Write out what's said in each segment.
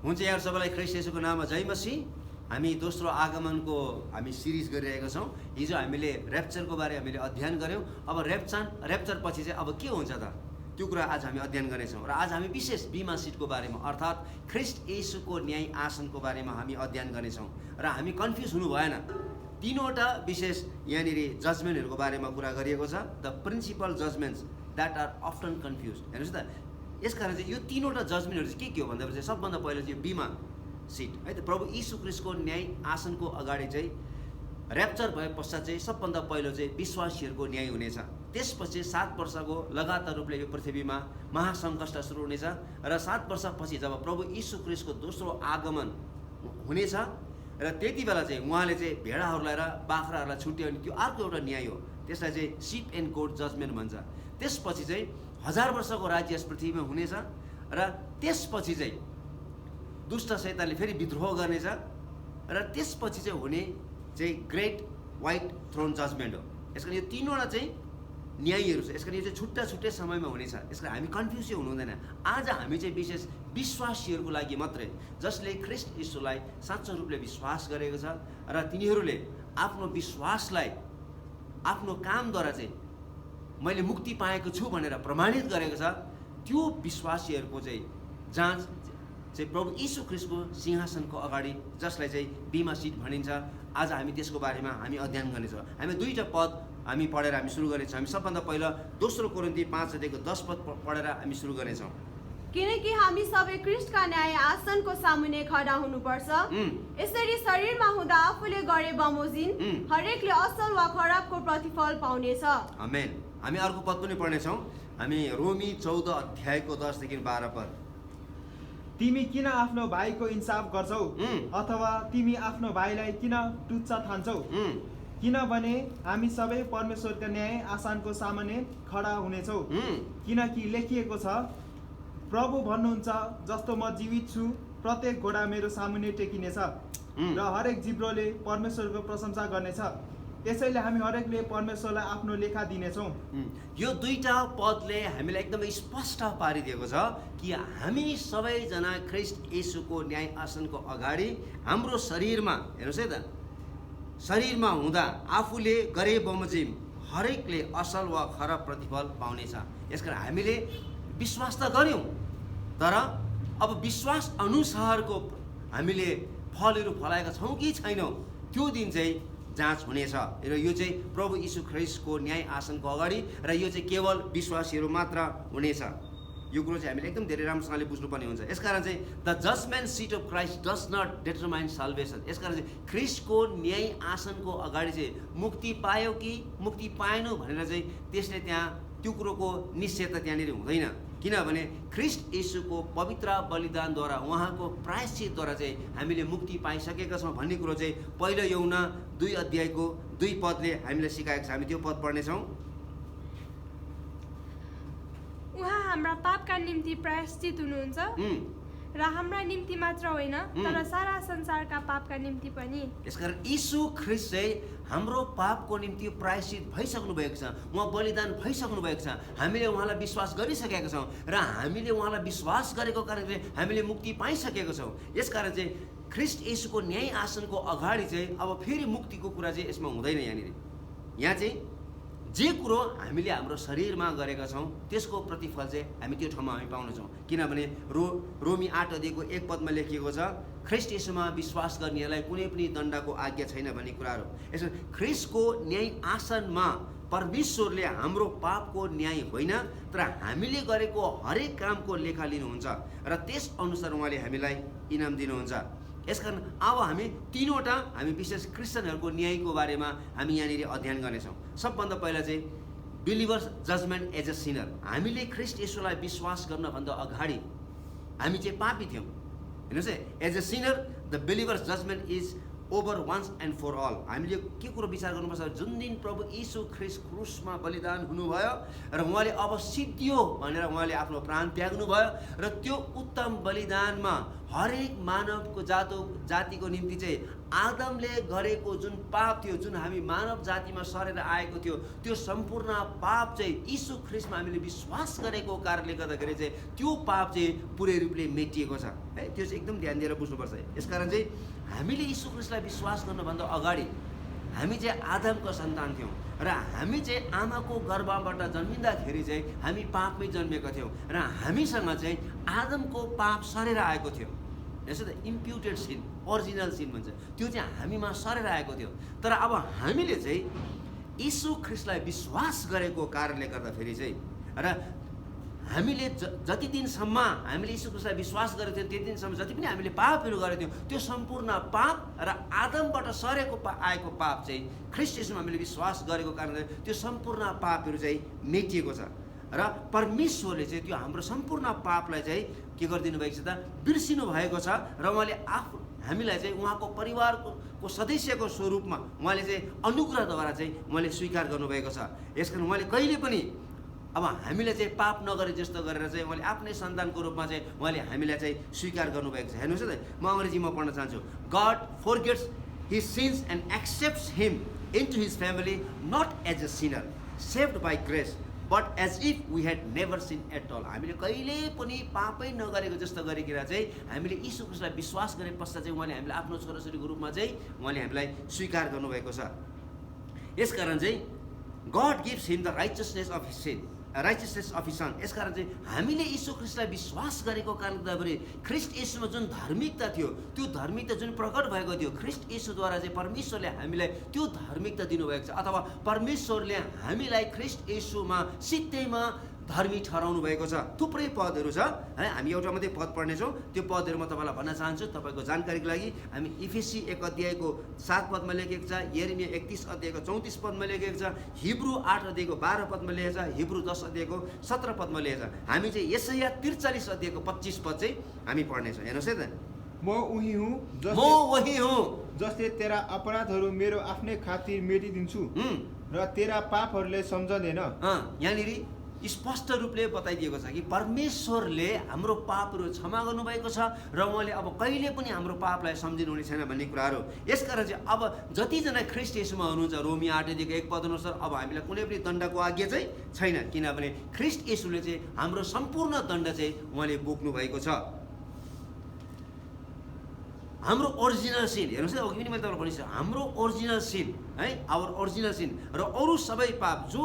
हुन्छ यहाँ सबैलाई ख्रीष्ट येशूको नाममा जय मसीह। हामी दोस्रो आगमनको हामी सिरिज गरिरहेका छौँ। हिजो हामीले र्याप्चरको बारे हामीले अध्ययन गऱ्यौँ। अब र्याप्चर पछि चाहिँ अब के हुन्छ त त्यो कुरा आज हामी अध्ययन गर्नेछौँ। र आज हामी विशेष बिमा सिटको बारेमा अर्थात् ख्रीष्ट येशूको न्याय आसनको बारेमा हामी अध्ययन गर्नेछौँ। र हामी कन्फ्युज हुनु भएन। तीनवटा विशेष यहाँनिर जजमेन्टहरूको बारेमा कुरा गरिएको छ। The principal judgements that are often confuse. हेर्नुहोस् त, यसकारण चाहिँ यो तीनवटा जजमेन्टहरू चाहिँ के हो भन्दाखेरि चाहिँ सबभन्दा पहिलो चाहिँ बिमा सिट है त। प्रभु यीशु ख्रीष्टको न्याय आसनको अगाडि चाहिँ र्याप्चर भए पश्चात चाहिँ सबभन्दा पहिलो चाहिँ विश्वासीहरूको न्याय हुनेछ। त्यसपछि 7 वर्षको लगातार रूपले यो पृथ्वीमा महासङ्कष्ट सुरु हुनेछ। र 7 वर्षपछि जब प्रभु यीशु ख्रीष्टको दोस्रो आगमन हुनेछ र त्यति बेला चाहिँ उहाँले चाहिँ भेडाहरूलाई र बाख्राहरूलाई छुट्यो भने त्यो अर्को एउटा न्याय हो। त्यसलाई चाहिँ सिप एन्ड गोट जजमेन्ट भन्छ। त्यसपछि चाहिँ 1000 वर्षको राज्य यस पृथ्वीमा हुनेछ। र त्यसपछि चाहिँ दुष्ट शैतानले फेरि विद्रोह गर्नेछ। र त्यसपछि चाहिँ हुने चाहिँ ग्रेट व्हाइट थ्रोन जजमेन्ट हो। यसकारण यो तीनवटा चाहिँ न्यायहरू छ। यसकारण यो चाहिँ छुट्टा छुट्टै समयमा हुनेछ। यसकारण हामी कन्फ्युज चाहिँ हुनु हुँदैन। आज हामी चाहिँ विशेष विश्वासीहरूको लागि मात्रै, जसले ख्रीष्ट येशूलाई साँचो रूपले विश्वास गरेको छ र तिनीहरूले आफ्नो विश्वासलाई आफ्नो कामद्वारा चाहिँ मैले मुक्ति पाएको छु भनेर प्रमाणित गरेको छ, त्यो विश्वासीहरूको चाहिँ जाँच चाहिँ प्रभु यीशु ख्रीष्टको सिंहासनको अगाडि, जसलाई चाहिँ बिमा सिट भनिन्छ, आज हामी त्यसको बारेमा हामी अध्ययन गर्नेछौँ। हामी दुईवटा पद हामी पढेर हामी सुरु गर्नेछौँ। हामी सबभन्दा पहिला दोस्रो कोरिन्थी 5:10 पद पढेर हामी सुरु गर्नेछौँ। किनकि हामी सबै ख्रीष्टका न्याय आसनको सामुन्ने खडा हुनुपर्छ। यसरी शरीरमा हुँदा आफूले गरे बमोजिम हरेकले असल वा खराबको प्रतिफल पाउनेछ। आमेन। हामी अर्को पद पनि पढ्नेछौँ। हामी रोमी 14 अध्यायको 10देखि 12 पद। तिमी किन आफ्नो भाइको इन्साफ गर्छौ? अथवा तिमी आफ्नो भाइलाई किन तुच्छ ठान्छौ? किनभने हामी सबै परमेश्वरका न्याय आसनको सामुन्ने खडा हुनेछौँ। किनकि लेखिएको छ, प्रभु भन्नुहुन्छ, जस्तो म जीवित छु प्रत्येक घोडा मेरो सामुन्ने टेकिनेछ र हरेक जिब्रोले परमेश्वरको प्रशंसा गर्नेछ। यसैले हामी हरेकले परमेश्वरलाई आफ्नो लेखा दिनेछौँ। यो दुईटा पदले हामीलाई एकदमै स्पष्ट पारिदिएको छ कि हामी सबैजना ख्रीष्ट येशूको न्याय आसनको अगाडि हाम्रो शरीरमा, हेर्नुहोस् है त, शरीरमा हुँदा आफूले गरे बमोजिम हरेकले असल वा खराब प्रतिफल पाउनेछ। यसकारण हामीले विश्वास त गऱ्यौँ, तर अब विश्वास अनुसारको हामीले फलहरू फलाएका छौँ कि छैनौँ, त्यो दिन चाहिँ जाँच हुनेछ। र यो चाहिँ प्रभु यीशु ख्रीष्टको न्याय आसनको अगाडि, र यो चाहिँ केवल विश्वासीहरू मात्र हुनेछ। यो कुरो चाहिँ हामीले एकदम धेरै राम्रोसँगले बुझ्नुपर्ने हुन्छ। यसकारण चाहिँ the judgement seat of Christ does not determine salvation. यसकारण चाहिँ ख्रीष्टको न्याय आसनको अगाडि चाहिँ मुक्ति पायो कि मुक्ति पाएनौ भनेर चाहिँ त्यसले त्यहाँ त्यो कुरोको निश्चयता त्यहाँनिर हुँदैन। किनभने ख्रीष्ट येशूको पवित्र बलिदानद्वारा, उहाँको प्रायश्चितद्वारा चाहिँ हामीले मुक्ति पाइसकेका छौँ भन्ने कुरो चाहिँ पहिलो यूहन्ना 2 अध्यायको 2 पदले हामीलाई सिकाएको छ। हामी त्यो पद पढ्नेछौँ। उहाँ हाम्रा पापका निम्ति प्रायश्चित हुनुहुन्छ र हाम्रा निम्ति मात्र होइन तर सारा संसारका पापका निम्ति पनि। यसकारण यीशु ख्रीष्ट चाहिँ हाम्रो पापको निम्ति प्रायश्चित भइसक्नु भएको छ। उहाँ बलिदान भइसक्नु भएको छ। हामीले उहाँलाई विश्वास गरिसकेका छौँ र हामीले उहाँलाई विश्वास गरेको कारणले हामीले मुक्ति पाइसकेका छौँ। यसकारण चाहिँ ख्रीष्ट येशूको न्याय आसनको अगाडि चाहिँ अब फेरि मुक्तिको कुरा चाहिँ यसमा हुँदैन। यहाँ चाहिँ जे कुरो हामीले हाम्रो शरीरमा गरेका छौँ त्यसको प्रतिफल चाहिँ हामी त्यो ठाउँमा हामी पाउनेछौँ। किनभने रोमी 8 अध्यायको 1 पदमा लेखिएको छ, ख्रीष्ट येशूमा विश्वास गर्नेहरूलाई कुनै पनि दण्डको आज्ञा छैन भन्ने कुराहरू। यसो ख्रीष्टको न्याय आसनमा परमेश्वरले हाम्रो पापको न्याय होइन तर हामीले गरेको हरेक कामको लेखा लिनुहुन्छ र त्यस अनुसार उहाँले हामीलाई इनाम दिनुहुन्छ। यसकारण अब हामी तीनवटा हामी विशेष क्रिस्चियनहरूको न्यायको बारेमा हामी यहाँनिर अध्ययन गर्नेछौँ। सबभन्दा पहिला चाहिँ believers judgement as a sinner. हामीले ख्रीष्ट येशूलाई विश्वास गर्नभन्दा अगाडि हामी चाहिँ पापी थियौँ। हेर्नुहोस् है, as a sinner the believers judgement is over once and for all. हामीले के कुरो विचार गर्नुपर्छ, जुन दिन प्रभु यीशु ख्रीष्ट क्रुसमा बलिदान हुनुभयो र उहाँले अब सिद्धियो भनेर उहाँले आफ्नो प्राण त्याग्नु भयो र त्यो उत्तम बलिदानमा हरेक मानवको जातिको निम्ति चाहिँ आदमले गरेको जुन पाप थियो, जुन हामी मानव जातिमा सरेर आएको थियो, त्यो सम्पूर्ण पाप चाहिँ यीशु ख्रीष्टमा हामीले विश्वास गरेको कारणले गर्दाखेरि चाहिँ त्यो पाप चाहिँ पुरै रूपले मेटिएको छ है। त्यो चाहिँ एकदम ध्यान दिएर बुझ्नुपर्छ। यसकारण चाहिँ हामीले यीशु ख्रीष्टलाई विश्वास गर्नुभन्दा अगाडि हामी चाहिँ आदमको सन्तान थियौँ र हामी चाहिँ आमाको गर्भबाट जन्मिँदाखेरि चाहिँ हामी पापमै जन्मेका थियौँ र हामीसँग चाहिँ आदमको पाप सरेर आएको थियो। यसो त इम्प्युटेड सिन, ओरिजिनल सिन भन्छ, त्यो चाहिँ हामीमा सरेर आएको थियो। तर अब हामीले चाहिँ यीशु ख्रीष्टलाई विश्वास गरेको कारणले गर्दाखेरि चाहिँ र हामीले जति दिनसम्म हामीले यीशु ख्रीष्टलाई विश्वास गरेको थियौँ त्यति दिनसम्म जति पनि हामीले पापहरू गरेको थियौँ त्यो सम्पूर्ण पाप र आदमबाट सरेको आएको पाप चाहिँ ख्रीष्ट यीशुमा हामीले विश्वास गरेको कारणले त्यो सम्पूर्ण पापहरू चाहिँ मेटिएको छ र परमेश्वरले चाहिँ त्यो हाम्रो सम्पूर्ण पापलाई चाहिँ के गरिदिनु भएको छ त, बिर्सिनु भएको छ र उहाँले हामीलाई चाहिँ उहाँको परिवारको सदस्यको स्वरूपमा उहाँले चाहिँ अनुग्रहद्वारा चाहिँ उहाँले स्वीकार गर्नुभएको छ। यसकारण उहाँले कहिले पनि अब हामीले चाहिँ पाप नगरे जस्तो गरेर चाहिँ उहाँले आफ्नै सन्तानको रूपमा चाहिँ उहाँले हामीलाई चाहिँ स्वीकार गर्नुभएको छ। हेर्नुहोस् है त, म अङ्ग्रेजीमा पढ्न चाहन्छु। God forgets his sins and accepts him into his family not as a sinner saved by grace but as if we had never sin at all. हामीले कहिले पनि पापै नगरेको जस्तो गरिकन चाहिँ हामीले यीशु ख्रीष्टलाई विश्वास गरे पश्चात चाहिँ उहाँले हामीलाई आफ्नो छोराछोरीको रूपमा चाहिँ उहाँले हामीलाई स्वीकार गर्नुभएको छ। यसकारण चाहिँ God gives him the righteousness of his son, righteousness of his son. यसकारण चाहिँ हामीले यीशु ख्रीष्टलाई विश्वास गरेको कारणले ख्रीष्ट यीशुमा जुन धार्मिकता थियो त्यो धार्मिकता जुन प्रकट भएको थियो ख्रीष्ट यीशुद्वारा चाहिँ परमेश्वरले हामीलाई त्यो धार्मिकता दिनुभएको छ, अथवा परमेश्वरले हामीलाई ख्रीष्ट यीशुमा सित्तैमा धर्मी ठहराउनु भएको छ। थुप्रै पदहरू छ है, हामी एउटा मात्रै पद पढ्नेछौँ। त्यो पदहरू म तपाईँलाई भन्न चाहन्छु तपाईँको जानकारीको लागि। हामी इफेसी 1 अध्यायको 7 पदमा लेखेको छ, यिर्मया 31 अध्यायको 34 पदमा लेखेको छ, हिब्रू 8 अध्यायको 12 पदमा लेखेको छ, हिब्रू 10 अध्यायको 17 पदमा लेखेको छ। हामी चाहिँ यशाया 43 अध्यायको 25 पद चाहिँ हामी पढ्नेछौँ। हेर्नुहोस् है त, म उही हुँ वही हुँ जसले तेरा अपराधहरू मेरो आफ्नै खातिर मेटिदिन्छु र तेरा पापहरूलाई सम्झँदैन। यहाँनिर स्पष्ट रूपले बताइदिएको छ कि परमेश्वरले हाम्रो पापहरू क्षमा गर्नुभएको छ र उहाँले अब कहिले पनि हाम्रो पापलाई सम्झिनुहुने छैन भन्ने कुराहरू। यसकारण चाहिँ अब जतिजना ख्रीष्ट यीशुमा हुनुहुन्छ, रोमी 8:1 पद अनुसार अब हामीलाई कुनै पनि दण्डको आज्ञा चाहिँ छैन, किनभने ख्रीष्ट यीशुले चाहिँ हाम्रो सम्पूर्ण दण्ड चाहिँ उहाँले बोक्नु भएको छ। हाम्रो ओरिजिनल सिन, हेर्नुहोस् है, अघि पनि मैले तपाईँलाई भनिसकेँ, हाम्रो ओरिजिनल सिन है, आवर ओरिजिनल सिन र अरू सबै पाप जो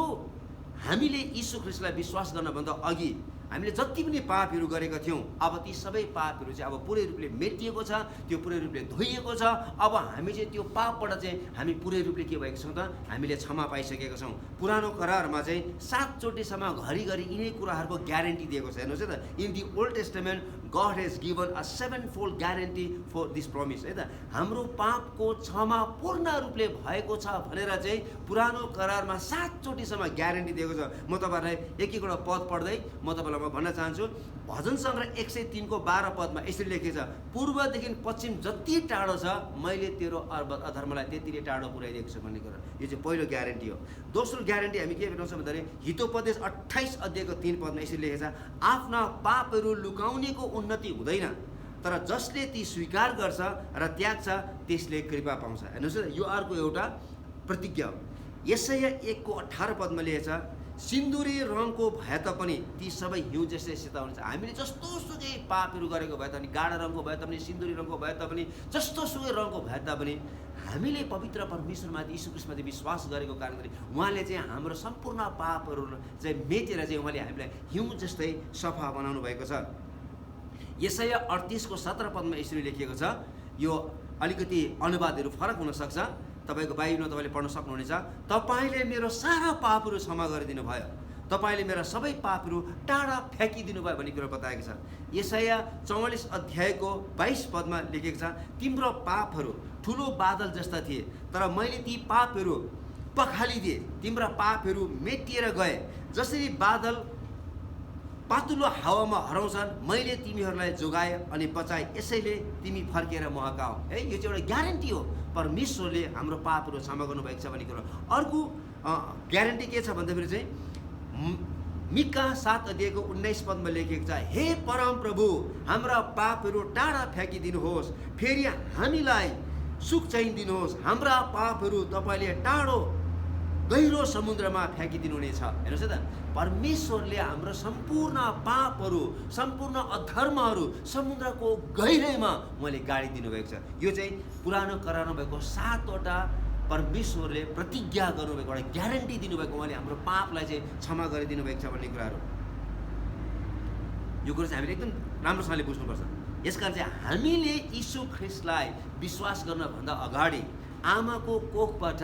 हामीले यीशु ख्रीष्टलाई विश्वास गर्नभन्दा अघि हामीले जति पनि पापहरू गरेका थियौँ अब ती सबै पापहरू चाहिँ अब पुरै रूपले मेटिएको छ, त्यो पुरै रूपले धोइएको छ। अब हामी चाहिँ त्यो पापबाट चाहिँ हामी पुरै रूपले के भएको छौँ त, हामीले क्षमा पाइसकेका छौँ। पुरानो करारमा चाहिँ 7 चोटिसम्म घरिघरि यिनै कुराहरूको ग्यारेन्टी दिएको छ। हेर्नुहोस् है त, in the Old Testament God has given a 7-fold guarantee for this promise है त। हाम्रो पापको क्षमा पूर्ण रूपले भएको छ भनेर चाहिँ पुरानो करारमा 7 चोटिसम्म ग्यारेन्टी दिएको छ। म तपाईँहरूलाई एक एकवटा पद पढ्दै म तपाईँलाई भन्न चाहन्छु। भजन सङ्ग्रह 103 को 12 पदमा यसरी लेखेको छ, पूर्वदेखि पश्चिम जति टाढो छ मैले तेरो अधर्मलाई त्यति नै टाढो पुर्याइदिएको छु भन्ने कुरा। यो चाहिँ पहिलो ग्यारेन्टी हो। दोस्रो ग्यारेन्टी हामी के भेट्छौँ भन्दाखेरि हितोपदेश 28 अध्यायको 3 पदमा यसरी लेखेको छ, आफ्ना पापहरू लुकाउनेको उन्नति हुँदैन तर जसले ती स्वीकार गर्छ र त्याग्छ त्यसले कृपा पाउँछ। हेर्नुहोस्, यो अर्को एउटा प्रतिज्ञा हो। यशाया 1 को 18 पदमा लेखेको छ, सिन्दुरी रङको भए तापनि ती सबै हिउँ जस्तै सेता हुन्छ। हामीले जस्तो सुकै पापहरू गरेको भए तापनि, गाढा रङको भए तापनि, सिन्दुरी रङको भए तापनि, जस्तो सुकै रङको भए तापनि हामीले पवित्र परमेश्वरमाथि यीशु ख्रीष्टमाथि विश्वास गरेको कारणले उहाँले चाहिँ हाम्रो सम्पूर्ण पापहरू चाहिँ मेटेर चाहिँ उहाँले हामीलाई हिउँ जस्तै सफा बनाउनु भएको छ। यशाया 38 को 17 पदमा यसरी लेखिएको छ, यो अलिकति अनुवादहरू फरक हुनसक्छ, तपाईँको बाइबलमा तपाईँले पढ्न सक्नुहुनेछ। तपाईँले मेरो सारा पापहरू क्षमा गरिदिनु भयो, तपाईँले मेरा सबै पापहरू टाढा फ्याँकिदिनु भयो भन्ने कुरा बताएको छ। यशाया 44 अध्यायको 22 पदमा लेखेको छ, तिम्रो पापहरू ठुलो बादल जस्ता थिए तर मैले ती पापहरू पखालिदिए, तिम्रा पापहरू मेटिएर गए। जसरी बादल पातुलो हावामा हराउँछन् मैले तिमीहरूलाई जोगाएँ अनि बचाएँ, यसैले तिमी फर्केर महकाऊ। है, यो चाहिँ एउटा ग्यारेन्टी हो, परमेश्वरले हाम्रो पापहरू क्षमा गर्नुभएको छ भन्ने कुरो। अर्को ग्यारेन्टी के छ भन्दाखेरि चाहिँ मिका 7 अध्यायको 19 पदमा लेखिएको छ, हे परम प्रभु हाम्रा पापहरू टाढा फ्याँकिदिनुहोस्, फेरि हामीलाई सुख चाहिँ दिनुहोस्, हाम्रा पापहरू तपाईँले टाढो गहिरो समुद्रमा फ्याँकिदिनुहुनेछ। हेर्नुहोस् है त, परमेश्वरले हाम्रो सम्पूर्ण पापहरू, सम्पूर्ण अधर्महरू समुद्रको गहिराइमा उहाँले गाडिदिनु भएको छ। यो चाहिँ पुरानो करारमा भएको 7वटा परमेश्वरले प्रतिज्ञा गर्नुभएको, एउटा ग्यारेन्टी दिनुभएको, उहाँले हाम्रो पापलाई चाहिँ क्षमा गरिदिनु भएको छ भन्ने कुराहरू। यो कुरा चाहिँ हामीले एकदम राम्रोसँगले बुझ्नुपर्छ। यसकारण चाहिँ हामीले यीशु ख्रिस्टलाई विश्वास गर्नभन्दा अगाडि आमाको कोखबाट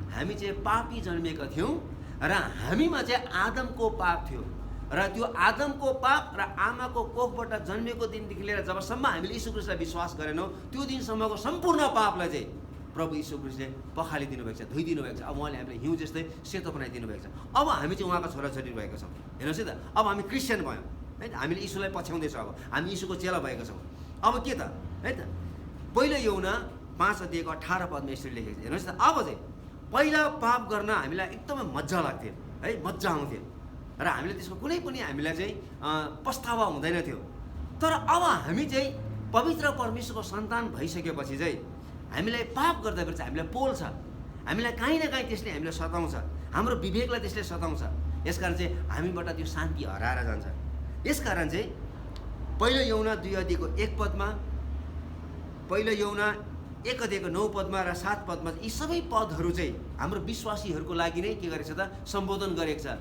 हामी चाहिँ पापी जन्मिएका थियौँ र हामीमा चाहिँ आदमको पाप थियो, र त्यो आदमको पाप र आमाको कोखबाट जन्मिएको दिनदेखि लिएर जबसम्म हामीले यीशु ख्रिस्टलाई विश्वास गरेनौँ त्यो दिनसम्मको सम्पूर्ण पापलाई चाहिँ प्रभु यीशु ख्रिस्टले पखालिदिनु भएको छ, धोइदिनु भएको छ। अब उहाँले हामीलाई हिउँ जस्तै सेतो बनाइदिनु भएको छ। अब हामी चाहिँ उहाँको छोराछोरी भएको छौँ। हेर्नुहोस् है त, अब हामी क्रिस्चियन भयौँ है त, हामीले यीशुलाई पछ्याउँदैछौँ, अब हामी यीशुको चेला भएको छौँ। अब के त है त, पहिलो यूहन्ना 5 अध्यायको 18 पदमा यसरी लेखेको छ। हेर्नुहोस् त, अब चाहिँ पहिला पाप गर्न हामीलाई एकदमै मजा लाग्थ्यो है, मजा आउँथ्यो र हामीले त्यसको कुनै पनि हामीलाई चाहिँ पछतावा हुँदैन थियो। तर अब हामी चाहिँ पवित्र परमेश्वरको सन्तान भइसकेपछि चाहिँ हामीलाई पाप गर्दाखेरि चाहिँ हामीलाई पोल्छ, हामीलाई काहीँ न काहीँ त्यसले हामीलाई सताउँछ, हाम्रो विवेकलाई त्यसले सताउँछ। यसकारण चाहिँ हामीबाट त्यो शान्ति हराएर जान्छ। यसकारण चाहिँ पहिलो यूहन्ना 2 अध्यायको 1 पदमा, पहिलो यूहन्ना 1 अध्यायको 9 पदमा र 7 पदमा यी सबै पदहरू चाहिँ हाम्रो विश्वासीहरूको लागि नै के गरेको छ त, सम्बोधन गरेको छ।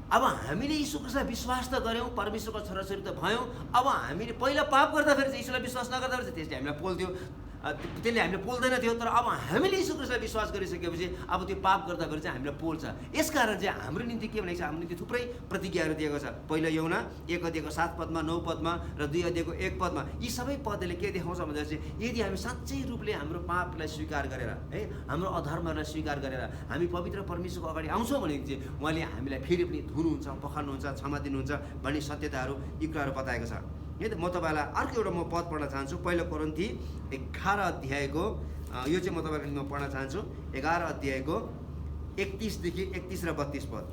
अब हामीले यीशु ख्रिस्टलाई विश्वास त गऱ्यौँ, परमेश्वरको छोराछोरी त भयौँ। अब हामीले पहिला पाप गर्दाखेरि चाहिँ यीशुलाई विश्वास नगर्दाखेरि चाहिँ त्यसले हामीलाई पोल्थ्यो, त्यसले हामीले पोल्दैन थियो। तर अब हामीले यीशु ख्रिस्टलाई विश्वास गरिसकेपछि अब त्यो पाप गर्दाखेरि चाहिँ हामीलाई पोल्छ। यसकारण चाहिँ हाम्रो निम्ति के भनेको छ, हाम्रो निम्ति थुप्रै प्रतिज्ञाहरू दिएको छ। पहिलो यूहन्ना 1 अध्यायको 7 पदमा, 9 पदमा र 2 अध्यायको 1 पदमा यी सबै पदले के देखाउँछ भन्दा चाहिँ यदि हामी साँच्चै रूपले हाम्रो पापलाई स्वीकार गरेर है, हाम्रो अधर्मलाई स्वीकार गरेर हामी पवित्र परमेश्वरको अगाडि आउँछौँ भने चाहिँ उहाँले हामीलाई फेरि पनि धुनुहुन्छ, पखाल्नुहुन्छ, क्षमा दिनुहुन्छ भन्ने सत्यताहरू यी कुराहरू बताएको छ। है त, म तपाईँलाई अर्को एउटा पद पढ्न चाहन्छु। पहिलो कोरिन्थी 11 अध्यायको यो चाहिँ म तपाईँको निम्ति पढ्न चाहन्छु। 11 अध्यायको 31 देखि 31 र 32 पद।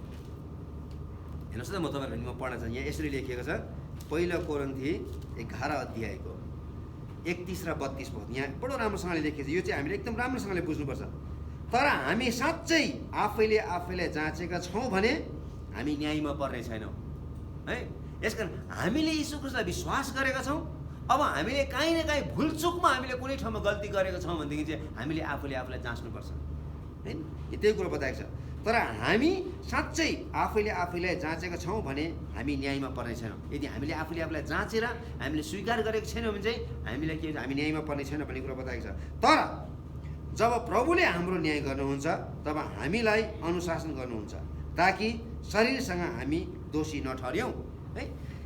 हेर्नुहोस् न, म तपाईँको निम्ति पढ्न चाहन्छु। यहाँ यसरी लेखिएको छ, पहिलो कोरिन्थी 11 अध्यायको 31 र 32 पद। यहाँ बडो राम्रोसँगले लेखिएको छ। यो चाहिँ हामीले एकदम राम्रोसँगले बुझ्नुपर्छ। तर हामी साँच्चै आफैले जाँचेका छौँ भने हामी न्यायमा पर्ने छैनौँ है। यसकारण हामीले यीशु ख्रिस्टलाई विश्वास गरेका छौँ। अब हामीले काहीँ न काहीँ भुलचुकमा हामीले कुनै ठाउँमा गल्ती गरेका छौँ भनेदेखि चाहिँ हामीले आफूलाई जाँच्नुपर्छ है, त्यही कुरो बताएको छ। तर हामी साँच्चै आफैलाई जाँचेका छौँ भने हामी न्यायमा पर्ने छैनौँ। यदि हामीले आफूलाई जाँचेर हामीले स्वीकार गरेको छैनौँ भने चाहिँ हामीलाई के हामी न्यायमा पर्ने छैन भन्ने कुरो बताएको छ। तर जब प्रभुले हाम्रो न्याय गर्नुहुन्छ तब हामीलाई अनुशासन गर्नुहुन्छ ताकि शरीरसँग हामी दोषी नठहर्यौँ है।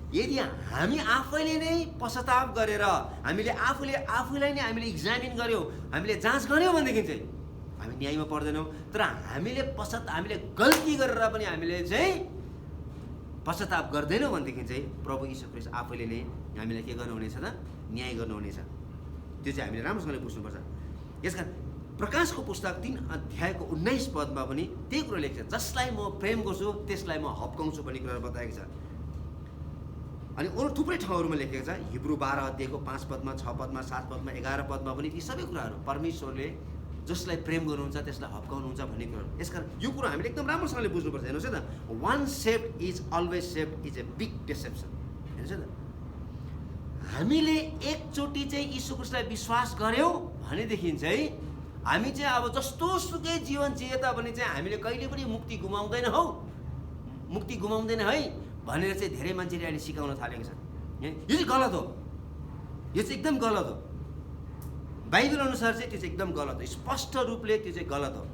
यदि हामी आफैले नै पश्चाताप गरेर हामीले आफूलाई नै हामीले इक्जामिन गऱ्यौँ, हामीले जाँच गऱ्यौँ भनेदेखि चाहिँ हामी न्यायमा पर्दैनौँ। तर हामीले गल्ती गरेर पनि हामीले चाहिँ पश्चाताप गर्दैनौँ भनेदेखि चाहिँ प्रभु यीशु ख्रिस्ट आफैले नै हामीलाई के गर्नुहुनेछ त, न्याय गर्नुहुनेछ। त्यो चाहिँ हामीले राम्रोसँगले बुझ्नुपर्छ। यसकारण प्रकाशको पुस्तक 3 अध्यायको 19 पदमा पनि त्यही कुरो लेख्छ, जसलाई म प्रेम गर्छु त्यसलाई म हप्काउँछु भन्ने कुराहरू बताएको छ। अनि अरू थुप्रै ठाउँहरूमा लेखेको छ। हिब्रू 12 अध्यायको 5 पदमा, 6 पदमा, 7 पदमा, 11 पदमा पनि यी सबै कुराहरू परमेश्वरले जसलाई प्रेम गर्नुहुन्छ त्यसलाई हप्काउनुहुन्छ भन्ने कुरो। यसकारण यो कुरो हामीले एकदम राम्रोसँगले बुझ्नुपर्छ। हेर्नुहोस् है त, one shaped is always shaped is a big deception. हेर्नुहोस् है त, हामीले एकचोटि चाहिँ यीशु ख्रिस्टलाई विश्वास गऱ्यौँ भनेदेखि चाहिँ हामी चाहिँ अब जस्तो सुकै जीवन जिए तापनि चाहिँ हामीले कहिले पनि मुक्ति गुमाउँदैन है भनेर चाहिँ धेरै मान्छेले अहिले सिकाउन थालेको छ। यो चाहिँ गलत हो, यो चाहिँ एकदम गलत हो। बाइबल अनुसार चाहिँ त्यो चाहिँ एकदम गलत हो, स्पष्ट रूपले त्यो चाहिँ गलत हो।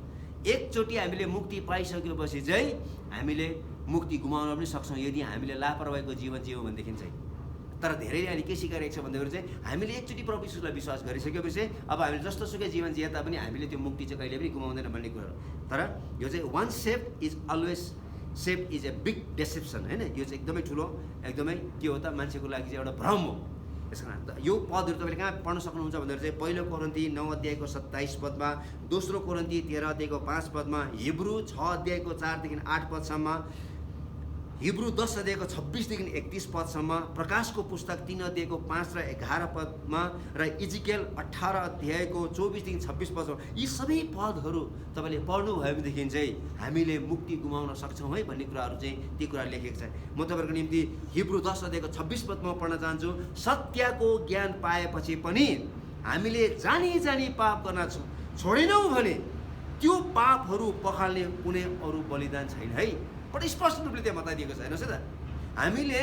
एकचोटि हामीले मुक्ति पाइसकेपछि चाहिँ हामीले मुक्ति गुमाउन पनि सक्छौँ यदि हामीले लापरवाहीको जीवन जियौँ भनेदेखि चाहिँ। तर धेरैले अहिले के सिकाइरहेको छ भन्दाखेरि चाहिँ हामीले एकचोटि प्रभु यीशुलाई विश्वास गरिसकेपछि अब हामीले जस्तो सुकै जीवन जिए तापनि हामीले त्यो मुक्ति चाहिँ कहिले पनि गुमाउँदैन भन्ने कुरा हो। तर यो चाहिँ one shaped is always shaped is a big deception होइन। यो चाहिँ एकदमै ठुलो, एकदमै के हो त, मान्छेको लागि चाहिँ एउटा भ्रम हो। त्यस कारण यो पदहरू तपाईँले कहाँ पढ्न सक्नुहुन्छ भन्दाखेरि चाहिँ पहिलो कोरिन्थी 9 अध्यायको 27 पदमा, दोस्रो कोरिन्थी 13 अध्यायको 5 पदमा, हिब्रू 6 अध्यायको 4 देखि 8 पदसम्म, हिब्रू 10 अध्यायको 26 देखि 31 पदसम्म, प्रकाशको पुस्तक 3 अध्यायको 5 र 11 पदमा र इजिकेल 18 अध्यायको 24 देखि 26 पदसम्म, यी सबै पदहरू तपाईँले पढ्नुभयो भनेदेखि चाहिँ हामीले मुक्ति गुमाउन सक्छौँ है भन्ने कुराहरू चाहिँ ती कुरा लेखेको छ। म तपाईँहरूको निम्ति हिब्रू 10 अध्यायको 26 पदमा पढ्न चाहन्छु। सत्यको ज्ञान पाएपछि पनि हामीले जानी जानी पाप गर्न छोडेनौँ भने त्यो पापहरू पखाल्ने कुनै अरू बलिदान छैन है। बडो स्पष्ट रूपले त्यहाँ बताइदिएको छ। हेर्नुहोस् है त, हामीले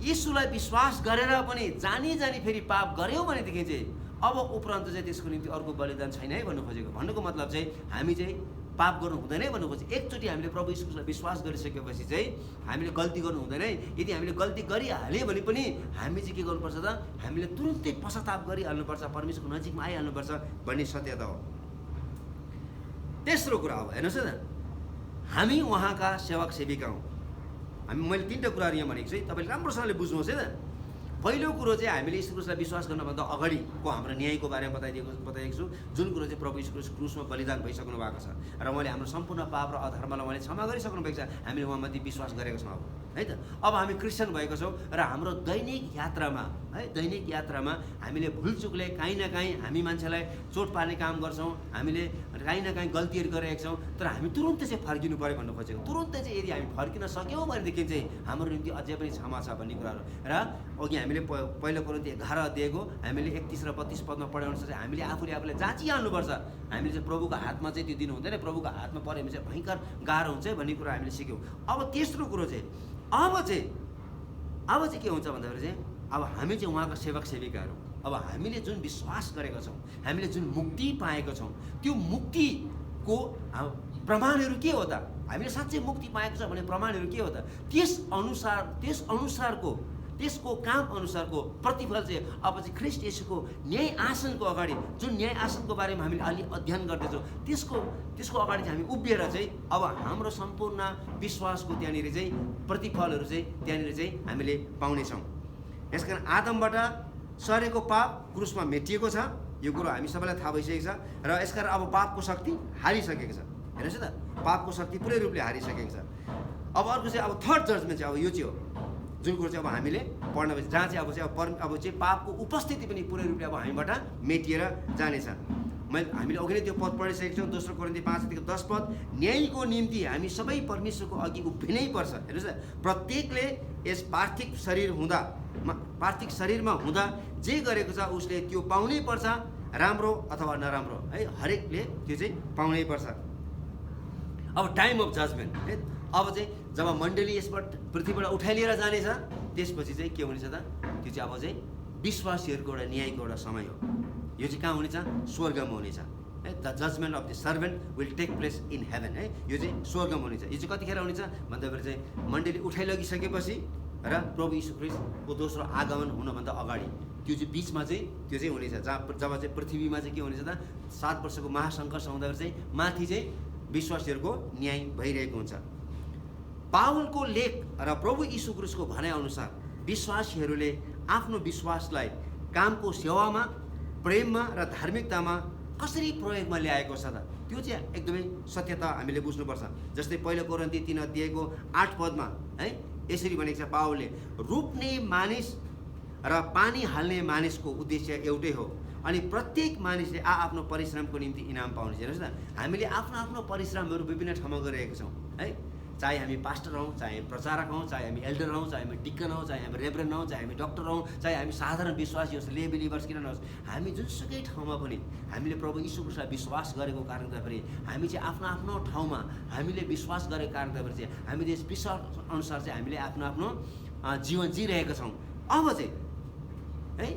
यीशुलाई विश्वास गरेर पनि जानी जानी फेरि पाप गऱ्यौँ भनेदेखि चाहिँ अब उपरान्त चाहिँ त्यसको निम्ति अर्को बलिदान छैन है भन्नु खोजेको। भन्नुको मतलब चाहिँ हामी चाहिँ पाप गर्नु हुँदैन भन्नु खोजेको। एकचोटि हामीले प्रभु यीशुलाई विश्वास गरिसकेपछि चाहिँ हामीले गल्ती गर्नु हुँदैन है। यदि हामीले गल्ती गरिहाल्यो भने पनि हामी चाहिँ के गर्नुपर्छ त, हामीले तुरुन्तै पश्चाताप गरिहाल्नुपर्छ, परमेश्वरको नजिकमा आइहाल्नुपर्छ भन्ने सत्यता हो। तेस्रो कुरा हो, हेर्नुहोस् है त, हामी उहाँका सेवक सेविका हौँ। मैले 3टा कुराहरू यहाँ भनेको छु है, तपाईँले राम्रोसँगले बुझ्नुहोस् है त। पहिलो कुरो चाहिँ हामीले यीशु ख्रीष्टलाई विश्वास गर्नुभन्दा अगाडिको हाम्रो न्यायको बारेमा बताइएको छु, जुन कुरो चाहिँ प्रभु यीशु ख्रीष्ट क्रुसमा बलिदान भइसक्नु भएको छ र उहाँले हाम्रो सम्पूर्ण पाप र अधर्मलाई उहाँले क्षमा गरिसक्नु भएको छ। हामीले उहाँमाथि विश्वास गरेको छौँ अब है त। अब हामी क्रिस्चियन भएको छौँ र हाम्रो दैनिक यात्रामा हामीले भुलचुकले काहीँ न काहीँ हामी मान्छेलाई चोट पार्ने काम गर्छौँ, हामीले काहीँ न काहीँ गल्तीहरू गरिरहेका छौँ, तर हामी तुरुन्तै चाहिँ फर्किनु पऱ्यो भन्नु खोजेको। तुरुन्तै चाहिँ यदि हामी फर्किन सक्यौँ भनेदेखि चाहिँ हाम्रो निम्ति अझै पनि क्षमा छ भन्ने कुराहरू। र अघि हामीले पहिलो कोरिन्थी 11 अध्यायको हामीले 31 र 32 पदमा पढे अनुसार चाहिँ हामीले आफूलाई जाँचिहाल्नुपर्छ। हामीले चाहिँ प्रभुको हातमा चाहिँ त्यो दिनु हुँदैन, प्रभुको हातमा पऱ्यो भने चाहिँ भयङ्कर गाह्रो हुन्छ भन्ने कुरा हामीले सिक्यौँ। अब तेस्रो कुरो चाहिँ अब चाहिँ के हुन्छ भन्दाखेरि चाहिँ अब हामी चाहिँ उहाँका सेवक सेविकाहरू। अब हामीले जुन विश्वास गरेका छौँ, हामीले जुन मुक्ति पाएको छौँ, त्यो मुक्तिको प्रमाणहरू के हो त? हामीले साँच्चै मुक्ति पाएको छ भने प्रमाणहरू के हो त? त्यसको काम अनुसारको प्रतिफल चाहिँ अब चाहिँ ख्रीष्ट येशूको न्याय आसनको अगाडि, जुन न्याय आसनको बारेमा हामीले अलि अध्ययन गर्दैछौँ, त्यसको अगाडि चाहिँ हामी उभिएर चाहिँ अब हाम्रो सम्पूर्ण विश्वासको त्यहाँनिर चाहिँ प्रतिफलहरू चाहिँ त्यहाँनिर चाहिँ हामीले पाउनेछौँ। यसकारण आदमबाट सरेको पाप क्रुसमा मेटिएको छ, यो कुरो हामी सबैलाई थाहा भइसकेको छ। र यसकारण अब पापको शक्ति हारिसकेको छ। हेर्नुहोस् त, पापको शक्ति पुरै रूपले हारिसकेको छ। अब अर्को चाहिँ अब थर्ड जजमेन्ट चाहिँ अब यो चाहिँ हो, जुन कुरो चाहिँ अब हामीले पढ्न जहाँ चाहिँ अब चाहिँ पापको उपस्थिति पनि पुरै रूपले अब हामीबाट मेटिएर जानेछ। हामीले अघि नै त्यो पद पढिसकेको छौँ, 2 कोरिन्थी 5:10 पद, न्यायको निम्ति हामी सबै परमेश्वरको अघि उभिनै पर्छ। हेर्नुहोस् न, प्रत्येकले यस पार्थिव शरीरमा हुँदा जे गरेको छ उसले त्यो पाउनै पर्छ, राम्रो अथवा नराम्रो है, हरेकले त्यो चाहिँ पाउनै पर्छ। अब टाइम अफ जजमेन्ट है, अब चाहिँ जब मण्डली यसबाट पृथ्वीबाट उठाइलिएर जानेछ त्यसपछि चाहिँ के हुनेछ त? त्यो चाहिँ अब चाहिँ विश्वासीहरूको एउटा न्यायको एउटा समय हो। यो चाहिँ कहाँ हुनेछ? स्वर्गमा हुनेछ है। The judgement of the servant will take place in heaven है। यो चाहिँ स्वर्गमा हुनेछ। यो चाहिँ कतिखेर हुनेछ भन्दाखेरि चाहिँ मण्डली उठाइलगिसकेपछि र प्रभु यीशु ख्रीष्टको दोस्रो आगमन हुनभन्दा अगाडि त्यो चाहिँ बिचमा चाहिँ त्यो चाहिँ हुनेछ, जब चाहिँ पृथ्वीमा चाहिँ के हुनेछ त? 7 वर्षको महासङ्घर्ष हुँदाखेरि चाहिँ माथि चाहिँ विश्वासीहरूको न्याय भइरहेको हुन्छ। पावलको लेख र प्रभु यीशु ख्रीष्टको भनाइअनुसार विश्वासीहरूले आफ्नो विश्वासलाई कामको सेवामा, प्रेममा र धार्मिकतामा कसरी प्रयोगमा ल्याएको छ त? त्यो चाहिँ एकदमै सत्यता हामीले बुझ्नुपर्छ। जस्तै पहिलो कोरिन्थी 3 अध्यायको 8 पदमा है यसरी भनेको छ पावलले, रोप्ने मानिस र पानी हाल्ने मानिसको उद्देश्य एउटै हो अनि प्रत्येक मानिसले आफ्नो परिश्रमको निम्ति इनाम पाउनेछ। हेर्नुहोस् न, हामीले आफ्नो परिश्रमहरू विभिन्न ठाउँमा गरिरहेका छौँ है। चाहे हामी पास्टर हौँ, चाहे हामी प्रचारक हौँ, चाहे हामी एल्डर हौँ, चाहे हामी डिकन हौँ, चाहे हामी रेभरेन्ड हौँ, चाहे हामी डक्टर हौँ, चाहे हामी साधारण विश्वासी होस्, ले बिलिभर्स किन नहोस्, हामी जुनसुकै ठाउँमा पनि हामीले प्रभु यीशु ख्रीष्टलाई विश्वास गरेको कारणले गर्दाखेरि हामी चाहिँ आफ्नो ठाउँमा हामीले विश्वास गरेको कारणले गर्दाखेरि चाहिँ हामीले यस विश्वास अनुसार चाहिँ हामीले आफ्नो जीवन जिइरहेका छौँ। अब चाहिँ है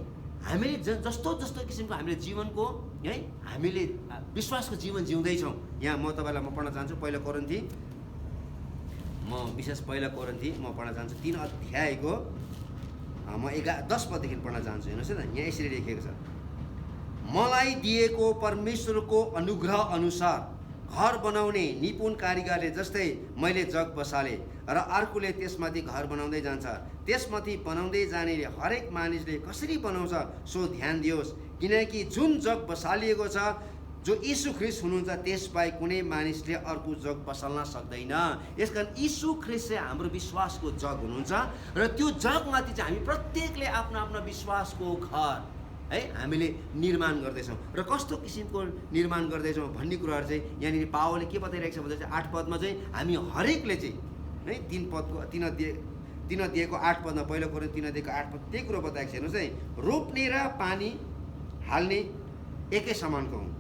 हामीले जस्तो किसिमको हामीले जीवनको है हामीले विश्वासको जीवन जिउँदैछौँ। यहाँ म तपाईँलाई पढ्न चाहन्छु पहिलो कोरिन्थी, पहिलो कोरिन्थी म पढ्न चाहन्छु 3 अध्यायको म 10 पददेखि पढ्न चाहन्छु। हेर्नुहोस् न, यहाँ यसरी लेखिएको छ, मलाई दिएको परमेश्वरको अनुग्रह अनुसार घर बनाउने निपुण कारिगरले जस्तै मैले जग बसाले र अर्कोले त्यसमाथि घर बनाउँदै जान्छ, त्यसमाथि बनाउँदै जानेले हरेक मानिसले कसरी बनाउँछ सो ध्यान दियोस्, किनकि जुन जग बसालिएको छ जो यीशु ख्रिस्ट हुनुहुन्छ त्यसबाहेक कुनै मानिसले अर्को जग पसल्न सक्दैन। यसकारण यीशु ख्रिस्ट चाहिँ हाम्रो विश्वासको जग हुनुहुन्छ र त्यो जगमाथि चाहिँ हामी प्रत्येकले आफ्नो आफ्नो विश्वासको घर है हामीले निर्माण गर्दैछौँ। र कस्तो किसिमको निर्माण गर्दैछौँ भन्ने कुराहरू चाहिँ यहाँनिर पावलले के बताइरहेको छ भन्दा चाहिँ 8 पदमा चाहिँ हामी हरेकले चाहिँ है 3 अध्यायको 8 पदमा पहिलो कोरिन्थ 3 अध्यायको 8 पद त्यही कुरो बताएको छ। हेर्नुहोस् है, रोप्ने र पानी हाल्ने एकै समानको हुन्,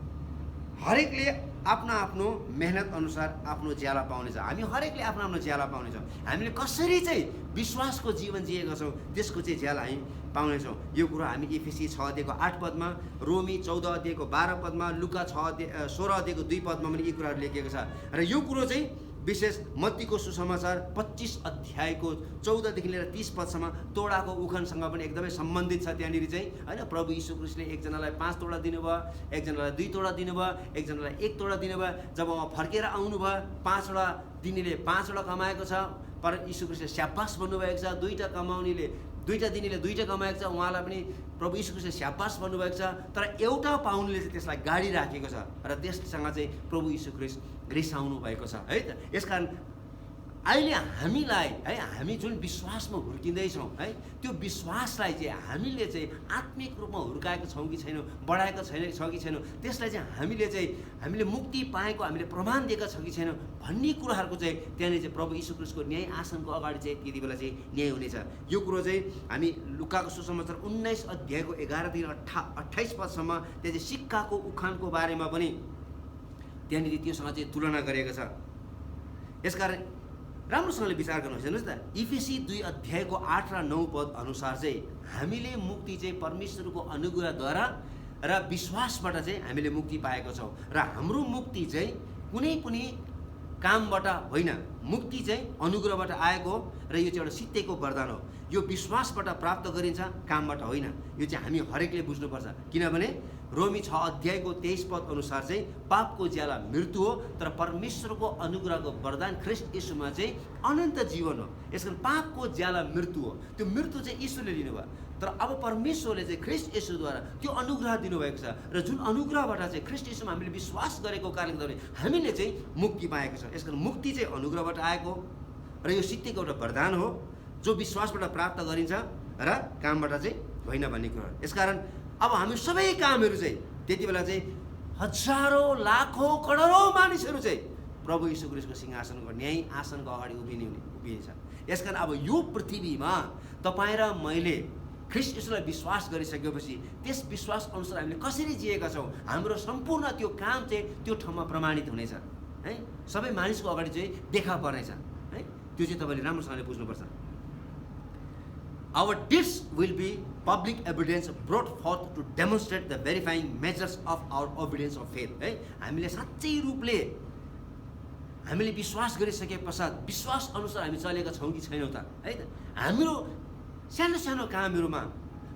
हरेकले आफ्नो आफ्नो मेहनत अनुसार आफ्नो ज्याला पाउनेछ। हामी हरेकले आफ्नो आफ्नो ज्याला पाउनेछौँ। हामीले कसरी चाहिँ विश्वासको जीवन जिएका छौँ त्यसको चाहिँ ज्याला हामी पाउनेछौँ। यो कुरो हामी इफिसी 6 अध्यायको 8 पदमा, रोमी 14 अध्यायको 12 पदमा, लुका 16 अध्यायको 2 पदमा पनि यी कुराहरू लेखिएको छ। र यो कुरो चाहिँ विशेष मत्तीको सुसमाचार 25 अध्यायको 14 देखि लिएर 30 पदसम्म तोडाको उखानसँग पनि एकदमै सम्बन्धित छ। त्यहाँनिर चाहिँ होइन, प्रभु यीशु ख्रिस्टले एकजनालाई 5 तोडा दिनुभयो, एकजनालाई 2 तोडा दिनुभयो, एकजनालाई 1 तोडा दिनुभयो। जब उहाँ फर्केर आउनुभयो 5वटा दिनेले 5वटा कमाएको छ, पर यीशु ख्रिस्टले स्याबास भन्नुभएको छ। 2टा कमाउनेले 2टा दिनेले 2टा कमाएको छ, उहाँलाई पनि प्रभु यीशु ख्रिस्टले स्याबास भन्नुभएको छ। तर एउटा पाउनेले चाहिँ त्यसलाई गाडी राखेको छ र त्यससँग चाहिँ प्रभु यीशु ख्रिस्ट रिसाउनु भएको छ है त। यसकारण अहिले हामीलाई है, हामी जुन विश्वासमा हुर्किँदैछौँ है, त्यो विश्वासलाई चाहिँ हामीले चाहिँ आत्मिक रूपमा हुर्काएको छौँ कि छैनौँ, बढाएको छौँ कि छैनौँ, त्यसलाई चाहिँ हामीले मुक्ति पाएको हामीले प्रमाण दिएका छौँ कि छैनौँ भन्ने कुराहरूको चाहिँ त्यहाँनिर चाहिँ प्रभु यीशु ख्रिस्टको न्याय आसनको अगाडि चाहिँ त्यति बेला चाहिँ न्याय हुनेछ। यो कुरो चाहिँ हामी लुकाको सुसमाचार 19 अध्यायको 11 देखि 28 पदसम्म त्यहाँ चाहिँ सिक्काको उखानको बारेमा पनि त्यहाँनिर त्योसँग चाहिँ तुलना गरिएको छ। यसकारण राम्रोसँगले विचार गर्नुहोस्। हेर्नुहोस् त, इफिसी 2 अध्यायको 8 र 9 पद अनुसार चाहिँ हामीले मुक्ति चाहिँ परमेश्वरको अनुग्रहद्वारा र विश्वासबाट चाहिँ हामीले मुक्ति पाएको छौँ। र हाम्रो मुक्ति चाहिँ कुनै पनि कामबाट होइन, मुक्ति चाहिँ अनुग्रहबाट आएको र यो चाहिँ एउटा सित्तैको वरदान हो। यो विश्वासबाट प्राप्त गरिन्छ, कामबाट होइन। यो चाहिँ हामी हरेकले बुझ्नुपर्छ। किनभने रोमी 6 अध्यायको 23 पद अनुसार चाहिँ पापको ज्याला मृत्यु हो, तर परमेश्वरको अनुग्रहको वरदान ख्रिस्ट यीशुमा चाहिँ अनन्त जीवन हो। यसकारण पापको ज्याला मृत्यु हो, त्यो मृत्यु चाहिँ यीशुले लिनुभयो। तर अब परमेश्वरले चाहिँ ख्रिस्ट यीशुद्वारा त्यो अनुग्रह दिनुभएको छ र जुन अनुग्रहबाट चाहिँ ख्रिस्ट यीशुमा हामीले विश्वास गरेको कारणले गर्दा हामीले चाहिँ मुक्ति पाएको छ। यसकारण मुक्ति चाहिँ अनुग्रहबाट आएको र यो सित्तैको एउटा वरदान हो जो विश्वासबाट प्राप्त गरिन्छ र कामबाट चाहिँ होइन भन्ने कुरा हो। यसकारण अब हामी सबै कामहरू चाहिँ त्यति बेला चाहिँ हजारौँ लाखौँ करोडौँ मानिसहरू चाहिँ प्रभु यीशु ख्रिस्टको सिंहासनको न्याय आसनको अगाडि उभिन्छ। यसकारण अब यो पृथ्वीमा तपाईँ र मैले ख्रिस्ट यीशुलाई विश्वास गरिसकेपछि त्यस विश्वास अनुसार हामीले कसरी जिएका छौँ, हाम्रो सम्पूर्ण त्यो काम चाहिँ त्यो ठाउँमा प्रमाणित हुनेछ है, सबै मानिसको अगाडि चाहिँ देखा पर्नेछ है। त्यो चाहिँ तपाईँले राम्रोसँगले बुझ्नुपर्छ। Our deeds will be public evidence brought forth to demonstrate the verifying measures of our obedience of faith है। हामीले साँच्चै रूपले हामीले विश्वास गरिसके पश्चात विश्वास अनुसार हामी चलेका छौँ कि छैनौँ त है त। हाम्रो सानो सानो कामहरूमा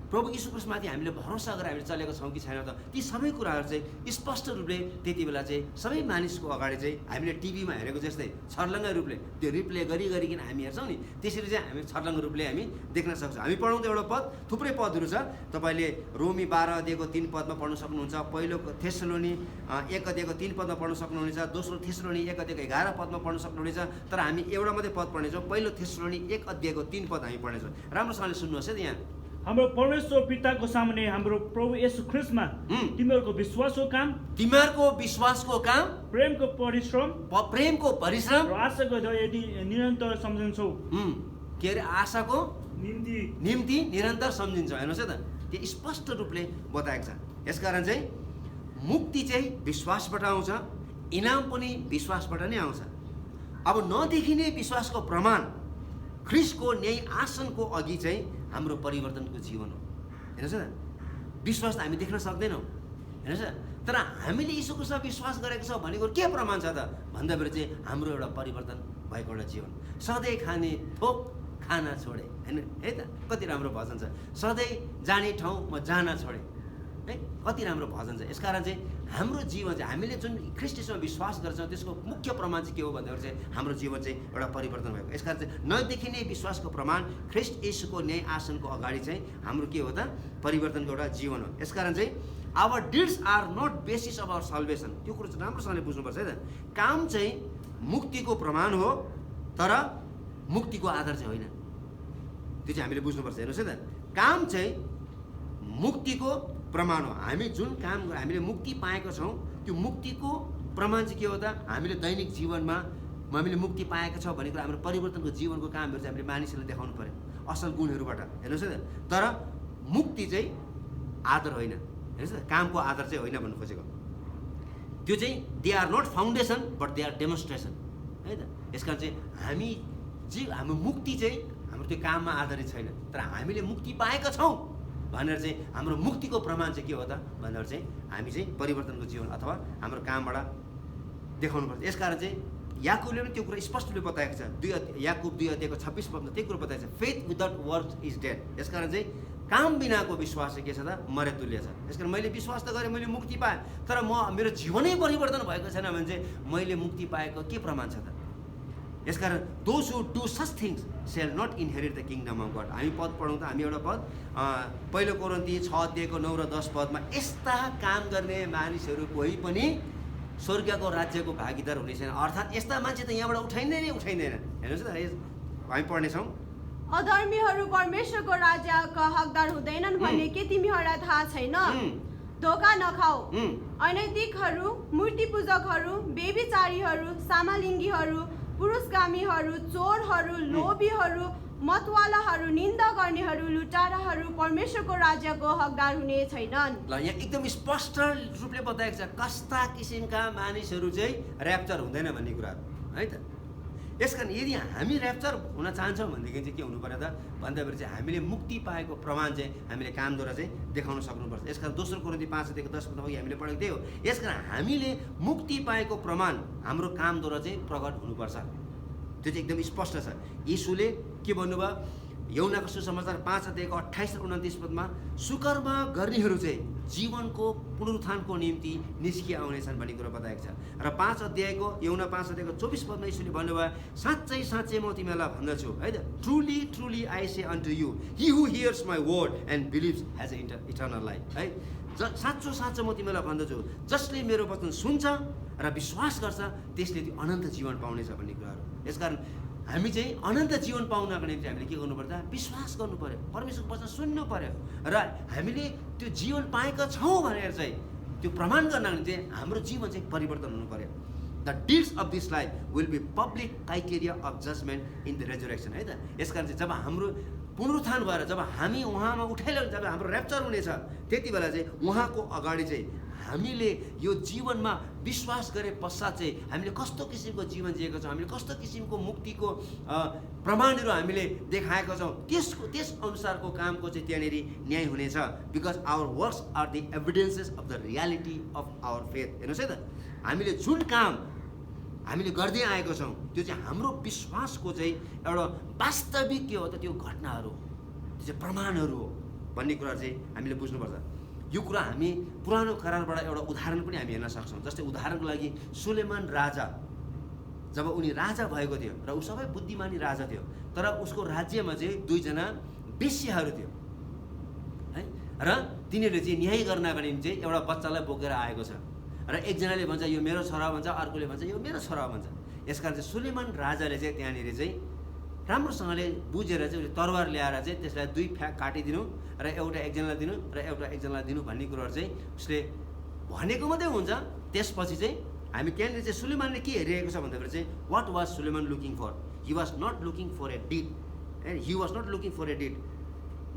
प्रभु यीशु ख्रिस्टमाथि हामीले भरोसा गरेर हामीले चलेका छौँ कि छैनौँ त, ती सबै कुराहरू चाहिँ स्पष्ट रूपले त्यति बेला चाहिँ सबै मानिसको अगाडि चाहिँ हामीले टिभीमा हेरेको जस्तै छर्लङ्ग रूपले त्यो रिप्ले गरिकन हामी हेर्छौँ नि, त्यसरी चाहिँ हामी छर्लङ्ग रूपले हामी देख्न सक्छौँ। हामी पढौँ त एउटा पद, थुप्रै पदहरू छ। तपाईँले रोमी 12 अध्यायको 3 पदमा पढ्न सक्नुहुन्छ, पहिलो थेसलोनी 1 अध्यायको 3 पदमा पढ्न सक्नुहुनेछ, दोस्रो थेसलोनी 1 अध्यायको 11 पदमा पढ्न सक्नुहुनेछ। तर हामी एउटा मात्रै पद पढ्नेछौँ, पहिलो थेसलोनी 1 अध्यायको 3 पद हामी पढ्नेछौँ। राम्रोसँगले सुन्नुहोस् है। यहाँ हाम्रो परमेश्वर पिताको सामुन्ने हाम्रो प्रभु येशू ख्रिस्टमा तिमीहरूको विश्वासको काम, प्रेमको परिश्रम र आशाको यदि निरन्तर सम्झन्छौ। के अरे, आशाको निम्ति निरन्तर सम्झिन्छ। हेर्नुहोस् है त, त्यो स्पष्ट रूपले बताएको छ। यसकारण चाहिँ मुक्ति चाहिँ विश्वासबाट आउँछ, इनाम पनि विश्वासबाट नै आउँछ। अब नदेखिने विश्वासको प्रमाण ख्रिस्टको न्याय आसनको अघि चाहिँ हाम्रो परिवर्तनको जीवन हो। हेर्नुहोस् न, विश्वास त हामी देख्न सक्दैनौँ हेर्नुहोस् न, तर हामीले यीशु ख्रिस्टमा विश्वास गरेको छ भनेको के प्रमाण छ त भन्दाखेरि चाहिँ हाम्रो एउटा परिवर्तन भएको एउटा जीवन। सधैँ खाने थोक खाना छोडे होइन है त, कति राम्रो भजन छ। सधैँ जाने ठाउँ म जान छोडेँ है, कति राम्रो भजन छ। यसकारण चाहिँ हाम्रो जीवन चाहिँ हामीले जुन ख्रिस्ट यीशुमा विश्वास गर्छौँ त्यसको मुख्य प्रमाण चाहिँ के हो भन्दाखेरि चाहिँ हाम्रो जीवन चाहिँ एउटा परिवर्तन भएको। यसकारण चाहिँ नदेखिने विश्वासको प्रमाण ख्रिस्ट यीशुको न्याय आसनको अगाडि चाहिँ हाम्रो के हो त, परिवर्तनको एउटा जीवन हो। यसकारण चाहिँ our deeds are not basis of our salvation. त्यो कुरो चाहिँ राम्रोसँगले बुझ्नुपर्छ है त। काम चाहिँ मुक्तिको प्रमाण हो तर मुक्तिको आधार चाहिँ होइन। त्यो चाहिँ हामीले बुझ्नुपर्छ। हेर्नुहोस् है त, काम चाहिँ मुक्तिको प्रमाण हो। हामी जुन काम हामीले मुक्ति पाएका छौँ त्यो मुक्तिको प्रमाण चाहिँ के हो त, हामीले दैनिक जीवनमा हामीले मुक्ति पाएका छौँ भनेको हाम्रो परिवर्तनको जीवनको कामहरू चाहिँ हामीले मानिसहरूलाई देखाउनु पर्यो असल गुणहरूबाट। हेर्नुहोस् है त, तर मुक्ति चाहिँ आधार होइन। हेर्नुहोस् न, कामको आधार चाहिँ होइन भन्नु खोजेको। त्यो चाहिँ they are not foundation but they are demonstration है त। यसकारण चाहिँ हाम्रो मुक्ति चाहिँ हाम्रो त्यो काममा आधारित छैन, तर हामीले मुक्ति पाएका छौँ भनेर चाहिँ हाम्रो मुक्तिको प्रमाण चाहिँ के हो त भनेर चाहिँ हामी चाहिँ परिवर्तनको जीवन अथवा हाम्रो कामबाट देखाउनुपर्छ। यसकारण चाहिँ याकुबले पनि त्यो कुरा स्पष्ट रूपले बताएको छ। याकुब 2:26 पदमा त्यही कुरो बताएको छ, faith without works is dead. यसकारण चाहिँ काम बिनाको विश्वास चाहिँ के छ त, मरे तुल्य छ। यसकारण मैले विश्वास त गरेँ, मैले मुक्ति पाएँ, तर मेरो जीवनै परिवर्तन भएको छैन भने चाहिँ मैले मुक्ति पाएको के प्रमाण छ त। यसकारण those who do such things shall not inherit the kingdom of God. हामी पद पढौँ त, हामी एउटा पद 1 कोरिन्थी 6:9-10 यस्ता काम गर्ने मानिसहरू कोही पनि स्वर्गको राज्यको भागीदार हुने छैन। अर्थात् यस्ता मान्छे त यहाँबाट उठाइँदैन। हेर्नुहोस् न, हामी पढ्नेछौँ, अधर्मीहरू परमेश्वरको राज्यका हकदार हुँदैनन् भन्ने के तिमीहरूलाई थाहा छैन? धोका नखाऊ। अनैतिकहरू, मूर्ति पूजकहरू, बेबिचारीहरू, सामालिङ्गीहरू, पुरुषगामीहरू, चोरहरू, लोभीहरू, मतवालाहरू, निन्दा गर्नेहरू, लुटाराहरू परमेश्वरको राज्यको हकदार हुने छैनन्। ल यहाँ एकदम स्पष्ट रूपले बताएको छ कस्ता किसिमका मानिसहरू चाहिँ ऱ्याप्चर हुँदैन भन्ने कुराहरू है त। यसकारण यदि हामी ऱ्याप्चर हुन चाहन्छौँ भनेदेखि चाहिँ के हुनु पर्यो त भन्दाखेरि चाहिँ हामीले मुक्ति पाएको प्रमाण चाहिँ हामीले कामद्वारा चाहिँ देखाउन सक्नुपर्छ। यसकारण 2 कोरिन्थी 5:10 अघि हामीले पढेको त्यही हो। यसकारण हामीले मुक्ति पाएको प्रमाण हाम्रो कामद्वारा चाहिँ प्रकट हुनुपर्छ। त्यो चाहिँ एकदम स्पष्ट छ। यीशुले के भन्नुभयो, यूहन्नाको सुसमाचार 5:28-29 सुकर्म गर्नेहरू चाहिँ जीवनको पुनरुत्थानको निम्ति निस्किए आउनेछन् भन्ने कुरो बताएको छ। र 5 अध्यायको 24 यीशुले भन्नुभयो, साँच्चै साँच्चै म तिमीलाई भन्दछु है त, truly truly I say unto you, he who hears my word and believes has eternal life है। साँचो साँचो म तिमीलाई भन्दछु, जसले मेरो वचन सुन्छ र विश्वास गर्छ त्यसले त्यो अनन्त जीवन पाउनेछ भन्ने कुराहरू। यसकारण हामी चाहिँ अनन्त जीवन पाउनको निम्ति हामीले के गर्नु पर्छ, विश्वास गर्नु पर्यो, परमेश्वरको वचन सुन्नु पर्यो र हामीले त्यो जीवन पाएका छौँ भनेर चाहिँ त्यो प्रमाण गर्नको निम्ति हाम्रो जीवन चाहिँ परिवर्तन हुनु पर्यो। The deeds of this life will be public criteria of judgement in the resurrection है त। यसकारण चाहिँ जब हाम्रो पुनरुत्थान भएर जब हामी उहाँमा उठाइलो, जब हाम्रो ऱ्याप्चर हुनेछ त्यति बेला चाहिँ उहाँको अगाडि चाहिँ हामीले यो जीवनमा विश्वास गरे पश्चात चाहिँ हामीले कस्तो किसिमको जीवन जिएको छौँ, हामीले कस्तो किसिमको मुक्तिको प्रमाणहरू हामीले देखाएका छौँ, त्यस अनुसारको कामको चाहिँ त्यहाँनिर न्याय हुनेछ। Because our works are the evidences of the reality of our faith. हेर्नुहोस् है त, हामीले जुन काम हामीले गर्दै आएको छौँ त्यो चाहिँ हाम्रो विश्वासको चाहिँ एउटा वास्तविक के हो त, त्यो घटनाहरू, त्यो चाहिँ प्रमाणहरू हो भन्ने कुरा चाहिँ हामीले बुझ्नुपर्छ। यो कुरा हामी पुरानो करारबाट एउटा उदाहरण पनि हामी हेर्न सक्छौँ। जस्तै उदाहरणको लागि सुलेमान राजा, जब उनी राजा भएको थियो र ऊ सबै बुद्धिमानी राजा थियो, तर उसको राज्यमा चाहिँ 2 जना वेश्याहरू थियो है, र तिनीहरूले चाहिँ न्याय गर्नका निम्ति चाहिँ एउटा बच्चालाई बोकेर आएको छ र एकजनाले भन्छ यो मेरो छोरा भन्छ, अर्कोले भन्छ यो मेरो छोरा भन्छ। यसकारण चाहिँ सुलेमान राजाले चाहिँ त्यहाँनिर चाहिँ राम्रोसँगले बुझेर चाहिँ उसले तरवार ल्याएर चाहिँ त्यसलाई 2 फ्याक काटिदिनु र एउटा एकजनालाई दिनु र एउटा एकजनालाई दिनु भन्ने कुरोहरू चाहिँ उसले भनेको मात्रै हुन्छ। त्यसपछि चाहिँ हामी त्यहाँनिर चाहिँ सुलेमानले के हेरिरहेको छ भन्दाखेरि चाहिँ what was Suleman looking for, he was not looking for a deed and he was not looking for a deed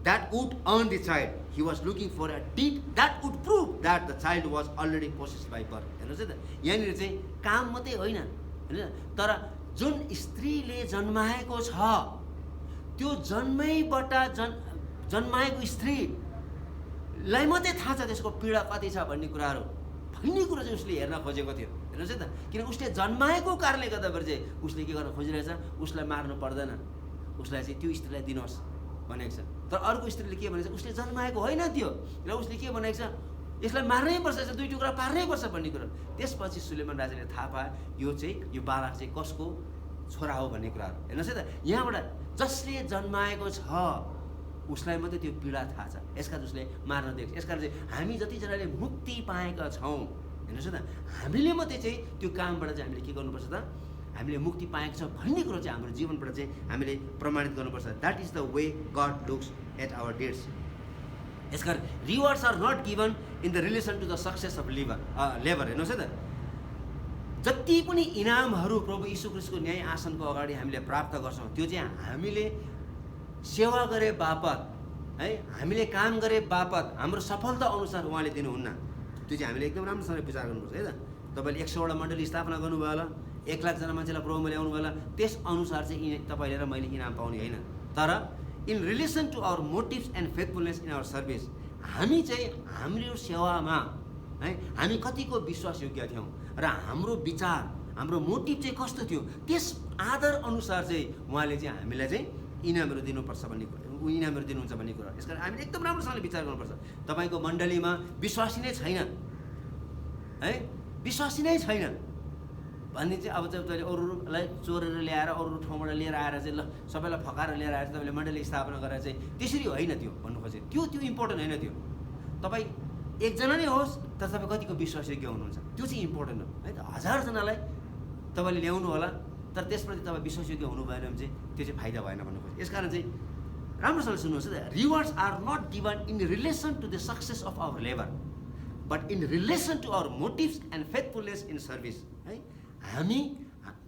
that would earn the child. He was looking for a deed that would prove that the child was already possessed by birth. हेर्नुहोस् है त, यहाँनिर चाहिँ काम मात्रै होइन हैन, तर जुन स्त्रीले जन्माएको छ त्यो जन्मैबाट जन्माएको स्त्रीलाई मात्रै थाहा छ त्यसको पीडा कति छ भन्ने कुराहरू चाहिँ उसले हेर्न खोजेको थियो। हेर्नुहोस् है त, किन उसले जन्माएको कारणले गर्दाखेरि चाहिँ उसले के गर्न खोजिरहेछ, उसलाई मार्नु पर्दैन, उसलाई चाहिँ त्यो स्त्रीलाई दिनुहोस् भनेको छ। तर अर्को स्त्रीले के भनेको छ, उसले जन्माएको होइन त्यो र उसले के भनेको छ, यसलाई मार्नै पर्छ, 2 टुक्रा पार्नै पर्छ भन्ने कुरो। त्यसपछि सुलेमान राजाले थाहा पाए यो चाहिँ यो बालक चाहिँ कसको छोरा हो भन्ने कुराहरू। हेर्नुहोस् है त, यहाँबाट जसले जन्माएको छ उसलाई मात्रै त्यो पीडा थाहा छ, यसकारण उसले मार्न दिएको छ। यसकारण चाहिँ हामी जतिजनाले मुक्ति पाएका छौँ, हेर्नुहोस् न, हामीले मात्रै चाहिँ त्यो कामबाट चाहिँ हामीले के गर्नुपर्छ त, हामीले मुक्ति पाएका छौँ भन्ने कुरो चाहिँ हाम्रो जीवनबाट चाहिँ हामीले प्रमाणित गर्नुपर्छ। That is the way God looks at our deeds. यसकारण rewards are not given in the relation to the success of labour. हेर्नुहोस् है त, जति पनि इनामहरू प्रभु यीशु ख्रीष्टको न्याय आसनको अगाडि हामीले प्राप्त गर्छौँ, त्यो चाहिँ हामीले सेवा गरे बापत है, हामीले काम गरे बापत हाम्रो सफलता अनुसार उहाँले दिनुहुन्न। त्यो चाहिँ हामीले एकदम राम्रोसँगले विचार गर्नुपर्छ है त। तपाईँले 100वटा मण्डली स्थापना गर्नुभयो होला, 1 लाखजना मान्छेलाई प्रभुमा ल्याउनु भयो होला, त्यस अनुसार चाहिँ तपाईँले र मैले इनाम पाउने होइन। तर in relation to our motives and faithfulness in our service, हामी चाहिँ हाम्रो सेवामा है हामी कतिको विश्वासयोग्य थियौँ र हाम्रो विचार, हाम्रो मोटिभ चाहिँ कस्तो थियो, त्यस आधार अनुसार चाहिँ उहाँले चाहिँ हामीलाई चाहिँ इनामहरू दिनुपर्छ भन्ने कुरा, इनामहरू दिनुहुन्छ भन्ने कुरा। यसकारण हामीले एकदम राम्रोसँगले विचार गर्नुपर्छ। तपाईँको मण्डलीमा विश्वासी नै छैन है, विश्वासी नै छैन भन्ने चाहिँ अब चाहिँ तपाईँले अरूलाई चोरेर ल्याएर अरू ठाउँबाट लिएर आएर चाहिँ ल सबैलाई फकाएर लिएर आएर तपाईँले मण्डली स्थापना गरेर चाहिँ त्यसरी होइन त्यो भन्नु खोजेको। त्यो इम्पोर्टेन्ट होइन। त्यो तपाईँ एकजना नै होस् तर तपाईँ कतिको विश्वासयोग्य हुनुहुन्छ त्यो चाहिँ इम्पोर्टेन्ट हो है त। 1000जनालाई तपाईँले ल्याउनु होला तर त्यसप्रति तपाईँ विश्वासयोग्य हुनु भएन भने चाहिँ त्यो चाहिँ फाइदा भएन भन्नु खोजेको। यसकारण चाहिँ राम्रोसँग सुन्नुहोस् है, rewards are not given in relation to the success of our labour but in relation to our motives and faithfulness in service है। हामी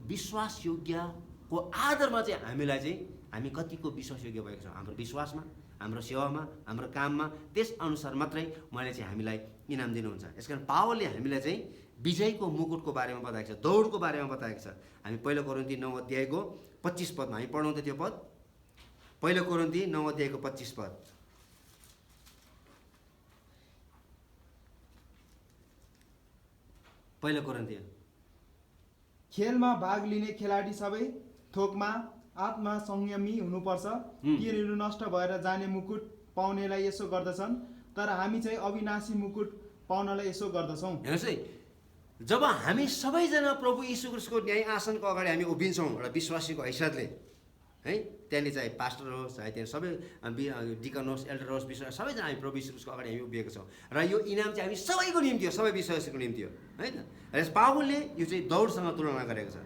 विश्वासयोग्यको आधारमा चाहिँ हामीलाई चाहिँ हामी कतिको विश्वासयोग्य भएको छौँ हाम्रो विश्वासमा, हाम्रो सेवामा, हाम्रो काममा, त्यस अनुसार मात्रै उहाँले चाहिँ हामीलाई इनाम दिनुहुन्छ। यसकारण पावलले हामीलाई चाहिँ विजयको मुकुटको बारेमा बताएको छ, दौडको बारेमा बताएको छ। हामी 1 कोरिन्थी 9 अध्यायको 25 पदमा हामी पढौँ त त्यो पद। 1 कोरिन्थी 9 अध्यायको 25 पद। पहिलो कोरिन्थी, खेलमा भाग लिने खेलाडी सबै थोकमा आत्मा संयमी हुनुपर्छ, किरीहरू नष्ट भएर जाने मुकुट पाउनेलाई यसो गर्दछन्, तर हामी चाहिँ अविनाशी मुकुट पाउनलाई यसो गर्दछौँ। हेर्नुहोस् है, जब हामी सबैजना प्रभु यीशु ख्रीष्टको न्याय आसनको अगाडि हामी उभिन्छौँ एउटा विश्वासीको हैसियतले है, त्यहाँले चाहे पास्टर होस्, चाहे त्यहाँ सबै डिकन होस्, एल्डर होस्, विश्वास सबैजना हामी प्रभु यीशु ख्रीष्टको अगाडि हामी उभिएको छौँ र यो इनाम चाहिँ हामी सबैको निम्ति हो, सबै विश्वासीको निम्ति हो है त। र यस पावलले यो चाहिँ दौडसँग तुलना गरेको छ।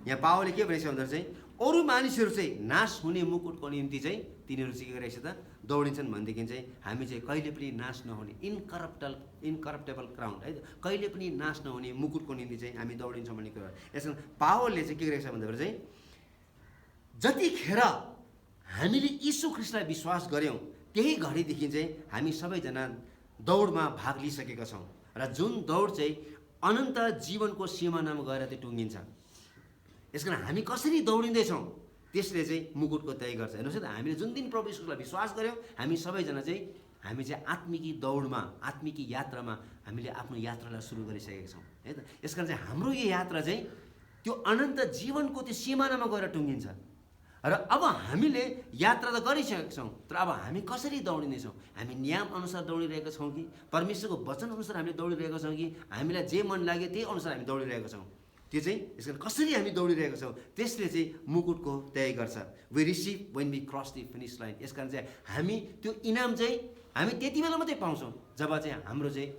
यहाँ पावलले के भनेको छ भन्दा चाहिँ अरू मानिसहरू चाहिँ नाश हुने मुकुटको निम्ति चाहिँ तिनीहरू चाहिँ के गरेको छ त, दौडिन्छन् भनेदेखि चाहिँ हामी चाहिँ कहिले पनि नाश नहुने इनकरप्टेबल क्राउन है त, कहिले पनि नाश नहुने मुकुटको निम्ति चाहिँ हामी दौडिन्छौँ भन्ने कुरा। यसमा पावलले चाहिँ के गरेको छ भन्दाखेरि चाहिँ जतिखेर हामीले यीशु ख्रीष्टलाई विश्वास गऱ्यौँ त्यही घडीदेखि चाहिँ हामी सबैजना दौडमा भाग लिइसकेका छौँ र जुन दौड चाहिँ अनन्त जीवनको सिमानामा गएर त्यो टुङ्गिन्छ। यसकारण हामी कसरी दौडिँदैछौँ त्यसले चाहिँ मुकुटको तय गर्छ। हेर्नुहोस् त, हामीले जुन दिन प्रभु यीशुलाई विश्वास गऱ्यौँ हामी सबैजना चाहिँ हामी चाहिँ आत्मिकी दौडमा, आत्मिकी यात्रामा हामीले आफ्नो यात्रालाई सुरु गरिसकेका छौँ है त। यसकारण चाहिँ हाम्रो यो यात्रा चाहिँ त्यो अनन्त जीवनको त्यो सिमानामा गएर टुङ्गिन्छ र अब हामीले यात्रा त गरिसकेका छौँ तर अब हामी कसरी दौडिनेछौँ, हामी नियम अनुसार दौडिरहेका छौँ कि परमेश्वरको वचन अनुसार हामीले दौडिरहेका छौँ कि हामीलाई जे मन लाग्यो त्यही अनुसार हामी दौडिरहेका छौँ, त्यो चाहिँ यसकारण कसरी हामी दौडिरहेका छौँ त्यसले चाहिँ मुकुटको तय गर्छ। We receive when we cross the finish line. यसकारण चाहिँ हामी त्यो इनाम चाहिँ हामी त्यति बेला मात्रै पाउँछौँ जब चाहिँ हाम्रो चाहिँ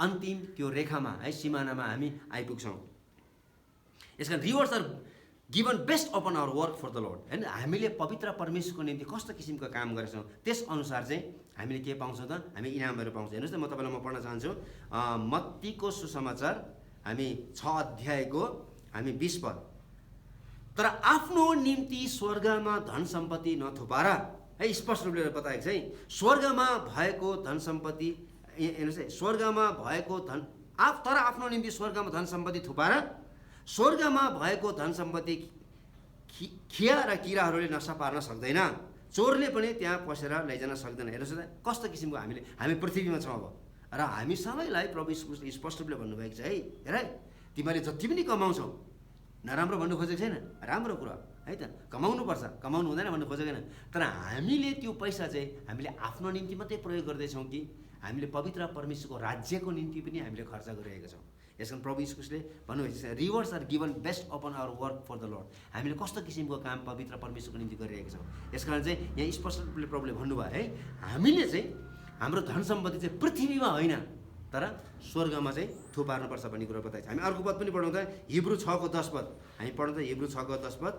अन्तिम त्यो रेखामा है, सिमानामा हामी आइपुग्छौँ। यसकारण rewards are given based upon our work for the Lord होइन। हामीले पवित्र परमेश्वरको निम्ति कस्तो किसिमको काम गरेछौँ त्यस अनुसार चाहिँ हामीले के पाउँछौँ त, हामी इनामहरू पाउँछौँ। हेर्नुहोस् न, म तपाईँलाई म पढ्न चाहन्छु मत्तीको सुसमाचार हामी 6 अध्यायको हामी 20 पद। तर आफ्नो निम्ति स्वर्गमा धन सम्पत्ति नथुपार है, स्पष्ट रूपले बताएको छ है, स्वर्गमा भएको धन सम्पत्ति, हेर्नुहोस् है, स्वर्गमा भएको धन तर आफ्नो निम्ति स्वर्गमा धन सम्पत्ति थुपार स्वर्गमा भएको धन सम्पत्ति खिया र किराहरूले नशा पार्न सक्दैन, चोरले पनि त्यहाँ पसेर लैजान सक्दैन। हेर्नुहोस् त कस्तो किसिमको हामी पृथ्वीमा छौँ अब र हामी सबैलाई प्रभु यीशुले स्पष्ट रूपले भन्नुभएको छ है, हेर तिमीले जति पनि कमाउँछौ नराम्रो भन्नु खोजेको छैन, राम्रो कुरा है त, कमाउनुपर्छ, कमाउनु हुँदैन भन्नु खोजेको छैन। तर हामीले त्यो पैसा चाहिँ हामीले आफ्नो निम्ति मात्रै प्रयोग गर्दैछौँ कि हामीले पवित्र परमेश्वरको राज्यको निम्ति पनि हामीले खर्च गरिरहेका छौँ। यस कारण प्रभु यीशु ख्रीष्टले भन्नुभएको छ rewards are given based upon our work for the Lord. हामीले कस्तो किसिमको काम पवित्र परमेश्वरको निम्ति गरिरहेका छौँ। यसकारण चाहिँ यहाँ स्पष्ट रूपले प्रभुले भन्नुभयो है, हामीले चाहिँ हाम्रो धन सम्पत्ति चाहिँ पृथ्वीमा होइन तर स्वर्गमा चाहिँ थुपार्नुपर्छ भन्ने कुरा बताएको छ। हामी अर्को पद पनि पढौँ त, हिब्रू 6:10 पद हामी पढौँ त, हिब्रू 6:10 पद।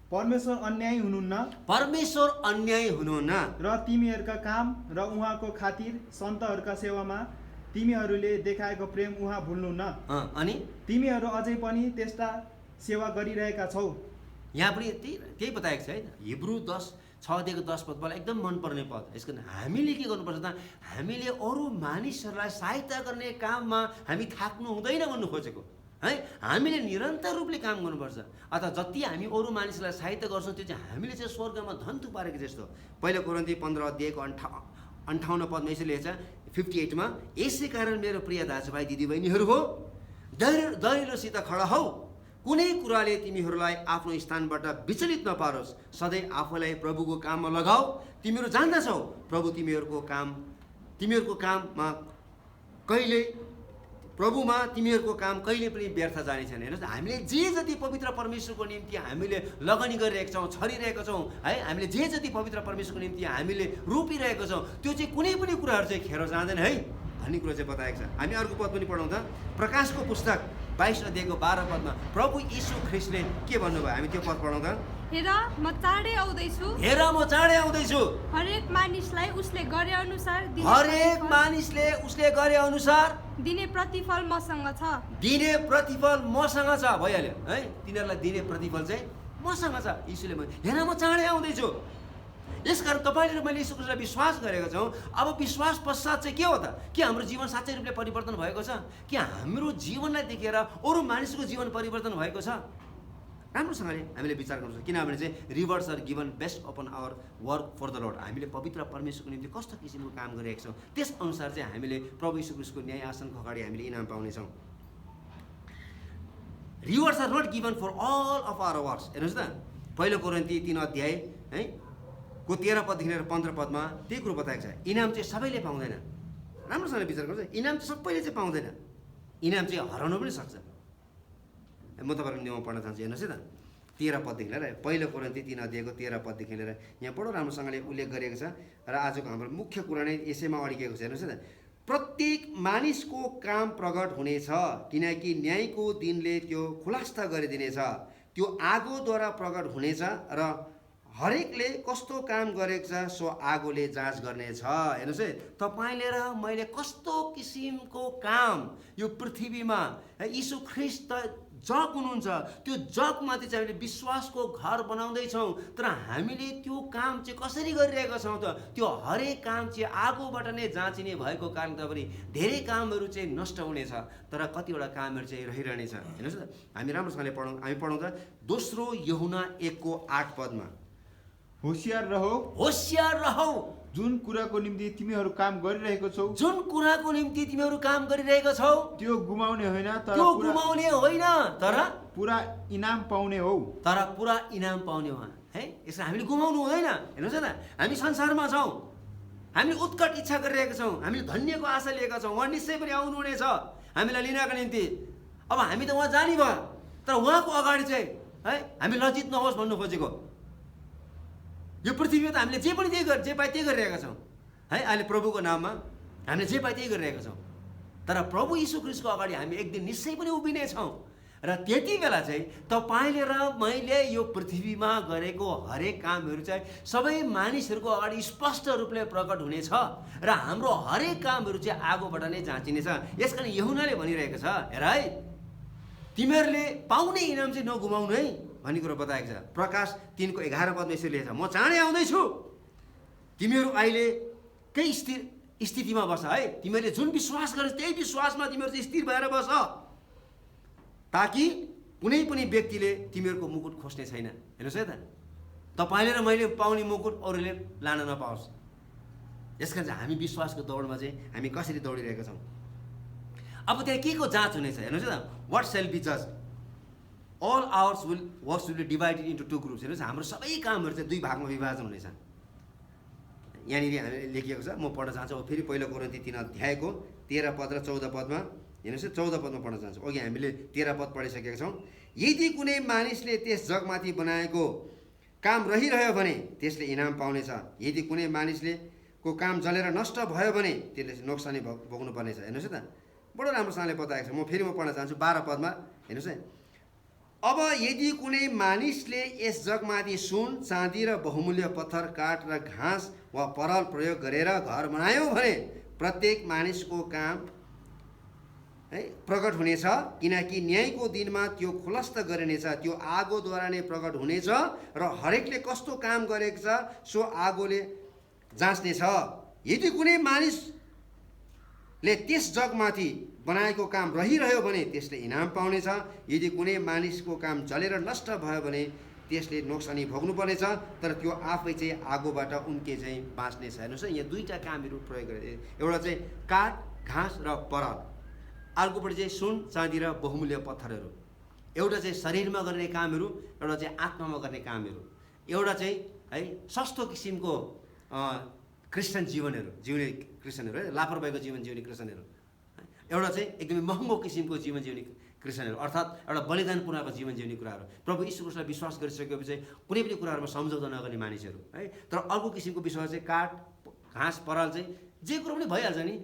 परमेश्वर अन्यायी हुनुहुन्न, परमेश्वर अन्यायी हुनुहुन्न र तिमीहरूका काम र उहाँको खातिर सन्तहरूका सेवामा तिमीहरूले देखाएको प्रेम उहाँ भुल्नुहुन्न, अनि तिमीहरू अझै पनि त्यस्ता सेवा गरिरहेका छौ। यहाँ पनि त्यही बताएको छ है। हिब्रू 6:10 पद मलाई एकदम मनपर्ने पद। यस कारण हामीले के गर्नुपर्छ त, हामीले अरू मानिसहरूलाई सहायता गर्ने काममा हामी थाक्नु हुँदैन भन्नु खोजेको है। हामीले निरन्तर रूपले काम गर्नुपर्छ। अथवा जति हामी अरू मानिसलाई सहायता गर्छौँ त्यो चाहिँ हामीले चाहिँ स्वर्गमा धन थुपारेको जस्तो। पहिलो कोरिन्थी 15:58 पदमा यसरी लेख्छ 58मा, यसै कारण मेरो प्रिय दाजुभाइ दिदीबहिनीहरू हो, दैर्यसित खडा हौ, कुनै कुराले तिमीहरूलाई आफ्नो स्थानबाट विचलित नपारोस्, सधैँ आफूलाई प्रभुको काममा लगाऊ। तिमीहरू जान्दछौ प्रभु तिमीहरूको काममा कहिले पनि व्यर्थ जाने छैन। हेर्नुहोस्, हामीले जे जति पवित्र परमेश्वरको निम्ति हामीले लगनी गरिरहेका छौँ, छरिरहेका छौँ है, हामीले जे जति पवित्र परमेश्वरको निम्ति हामीले रोपिरहेका छौँ त्यो चाहिँ कुनै पनि कुराहरू चाहिँ खेर जाँदैन है भन्ने कुरा चाहिँ बताएको छ। हामी अर्को पद पनि पढौँ त, प्रकाशको पुस्तक 22:12 पदमा प्रभु यीशु ख्रीष्टले के भन्नुभयो, हामी त्यो पद पढौँ त। हेर म चाँडै आउँदैछु, हरेक मानिसलाई उसले गरे अनुसार दिने प्रतिफल मसँग छ। भइहाल्यो है, तिनीहरूलाई दिने प्रतिफल चाहिँ मसँग छ। यीशुले भन्यो हेर म चाँडै आउँदैछु। यसकारण तपाईँले र मैले यीशु ख्रीष्टलाई विश्वास गरेका छौँ। अब विश्वास पश्चात चाहिँ के हो त, कि हाम्रो जीवन साँच्चै रूपले परिवर्तन भएको छ, कि हाम्रो जीवनलाई देखेर अरू मानिसको जीवन परिवर्तन भएको छ। राम्रोसँगले हामीले विचार गर्नुपर्छ, किनभने चाहिँ rewards are given based upon our work for the Lord. हामीले पवित्र परमेश्वरको निम्ति कस्तो किसिमको काम गरिरहेका छौँ त्यसअनुसार चाहिँ हामीले प्रभु यीशु ख्रीष्टको न्याय आसनको अगाडि हामीले इनाम पाउनेछौँ। Rewards are not given for all of our works. हेर्नुहोस् त, पहिलो कोरिन्थी 3 है को 13 पददेखि लिएर 15 पदमा त्यही कुरो बताएको छ। इनाम चाहिँ सबैले पाउँदैन। राम्रोसँगले विचार गर्छ, इनाम चाहिँ सबैले चाहिँ पाउँदैन, इनाम चाहिँ हराउन पनि सक्छ। म तपाईँहरूको नियम पढ्न चाहन्छु। हेर्नुहोस् है त, 13 पददेखि लिएर पहिलो कोरिन्थी 3:13 पददेखि लिएर यहाँ बडो राम्रोसँगले उल्लेख गरिएको छ र आजको हाम्रो मुख्य कुरा नै यसैमा अड्किएको छ। हेर्नुहोस् है त, प्रत्येक मानिसको काम प्रकट हुनेछ, किनकि न्यायको दिनले त्यो खुलासा गरिदिनेछ। त्यो आगोद्वारा प्रकट हुनेछ र हरेकले कस्तो काम गरेको छ सो आगोले जाँच गर्नेछ। हेर्नुहोस् है, तपाईँले र मैले कस्तो किसिमको काम यो पृथ्वीमा यीशु ख्रीष्ट जग हुनुहुन्छ, त्यो जगमाथि चाहिँ हामीले विश्वासको घर बनाउँदैछौँ। तर हामीले त्यो काम चाहिँ कसरी गरिरहेका छौँ त, त्यो हरेक काम चाहिँ आगोबाट नै जाँचिने भएको कारण पनि धेरै कामहरू चाहिँ नष्ट हुनेछ, तर कतिवटा कामहरू चाहिँ रहिरहनेछ। हेर्नुहोस् त, हामी राम्रोसँगले पढौँ त, दोस्रो यूहन्ना 1:8 पदमा, होशियार रहो, जुन कुराको निम्ति तिमीहरू काम गरिरहेको छौ, त्यो गुमाउने होइन तर पुरा इनाम पाउने हो। है, यसमा हामीले गुमाउनु हुँदैन। हेर्नुहोस् न, हामी संसारमा छौँ, हामीले उत्कट इच्छा गरिरहेका छौँ, हामीले धन्यको आशा लिएका छौँ, उहाँ निश्चय पनि आउनुहुनेछ हामीलाई लिनका निम्ति। अब हामी त उहाँ जाने भयो, तर उहाँको अगाडि चाहिँ है हामी लज्जित नहोस् भन्नु खोजेको। यो पृथ्वीमा त हामीले जे पाए त्यही गरिरहेका छौँ है। अहिले प्रभुको नाममा हामीले जे पाए त्यही गरिरहेका छौँ, तर प्रभु यीशु ख्रीष्टको अगाडि हामी एक दिन निश्चय पनि उभिनेछौँ। र त्यति बेला चाहिँ तपाईँले र मैले यो पृथ्वीमा गरेको हरेक कामहरू चाहिँ सबै मानिसहरूको अगाडि स्पष्ट रूपले प्रकट हुनेछ र हाम्रो हरेक कामहरू चाहिँ आगोबाट नै जाँचिनेछ। यसकारण यूहन्नाले भनिरहेको छ, हेर है, तिमीहरूले पाउने इनाम चाहिँ नगुमाउनु है भन्ने कुरो बताएको छ। प्रकाश 3:11 पदमा यसरी लेखेको छ, म चाँडै आउँदैछु, तिमीहरू अहिले केही स्थितिमा बस है, तिमीहरूले जुन विश्वास गर्छ त्यही विश्वासमा तिमीहरू चाहिँ स्थिर भएर बस, ताकि कुनै पनि व्यक्तिले तिमीहरूको मुकुट खोज्ने छैन। हेर्नुहोस् है त, तपाईँले र मैले पाउने मुकुट अरूले लान नपाओस्। यसकारण चाहिँ हामी विश्वासको दौडमा चाहिँ हामी कसरी दौडिरहेका छौँ। अब त्यहाँ के को जाँच हुनेछ। हेर्नुहोस् है त, वाट सेल बी जज, all ours works will be divided into 2 groups. हेर्नुहोस्, हाम्रो सबै कामहरू चाहिँ 2 भागमा विभाजन हुनेछ। यहाँनिर हामीले लेखिएको छ, म पढ्न चाहन्छु। फेरि पहिलो कोरिन्थी 3:13 पद र 14 पदमा हेर्नुहोस् है 14 पदमा पढ्न चाहन्छु। अघि हामीले 13 पद पढिसकेका छौँ। यदि कुनै मानिसले त्यस जगमाथि बनाएको काम रहिरह्यो भने त्यसले इनाम पाउनेछ। यदि कुनै मानिसले को काम जलेर नष्ट भयो भने त्यसले नोक्सानी भोग्नु पर्नेछ। हेर्नुहोस् है त, बडो राम्रोसँगले बताएको छ। म पढ्न चाहन्छु 12 पदमा। हेर्नुहोस् है, अब यदि कुनै मानिसले यस जगमाथि सुन चाँदी र बहुमूल्य पत्थर काठ र घाँस वा परल प्रयोग गरेर घर बनायो भने प्रत्येक मानिसको काम है प्रकट हुनेछ, किनकि न्यायको दिनमा त्यो खुलस्त गरिनेछ। त्यो आगोद्वारा नै प्रकट हुनेछ र हरेकले कस्तो काम गरेको छ सो आगोले जाँच्नेछ। यदि कुनै मानिसले त्यस जगमाथि बनाएको काम रहिरह्यो भने त्यसले इनाम पाउनेछ। यदि कुनै मानिसको काम जलेर नष्ट भयो भने त्यसले नोक्सानी भोग्नु पर्नेछ, तर त्यो आफै चाहिँ आगोबाट उम्के चाहिँ बाँच्नेछ। हेर्नुहोस् है, यहाँ दुईवटा कामहरू प्रयोग गरे। एउटा चाहिँ काठ घाँस र पराल, अर्कोपट्टि चाहिँ सुन चाँदी र बहुमूल्य पत्थरहरू। एउटा चाहिँ शरीरमा गर्ने कामहरू, एउटा चाहिँ आत्मामा गर्ने कामहरू। एउटा चाहिँ है सस्तो किसिमको क्रिस्चियन जीवनहरू जिउने क्रिस्चियनहरू है, लापरवाहीको जीवन जिउने क्रिस्चियनहरू। एउटा चाहिँ एकदमै महँगो किसिमको जीवन जिउने क्रिस्चियनहरू, अर्थात् एउटा बलिदान पुराको जीवन जिउने कुराहरू। प्रभु यीशु ख्रीष्टलाई विश्वास गरिसकेपछि चाहिँ कुनै पनि कुराहरूमा सम्झौता नगर्ने मानिसहरू है। तर अर्को किसिमको विश्वास चाहिँ काठ घाँस पराल चाहिँ जे कुरो पनि भइहाल्छ नि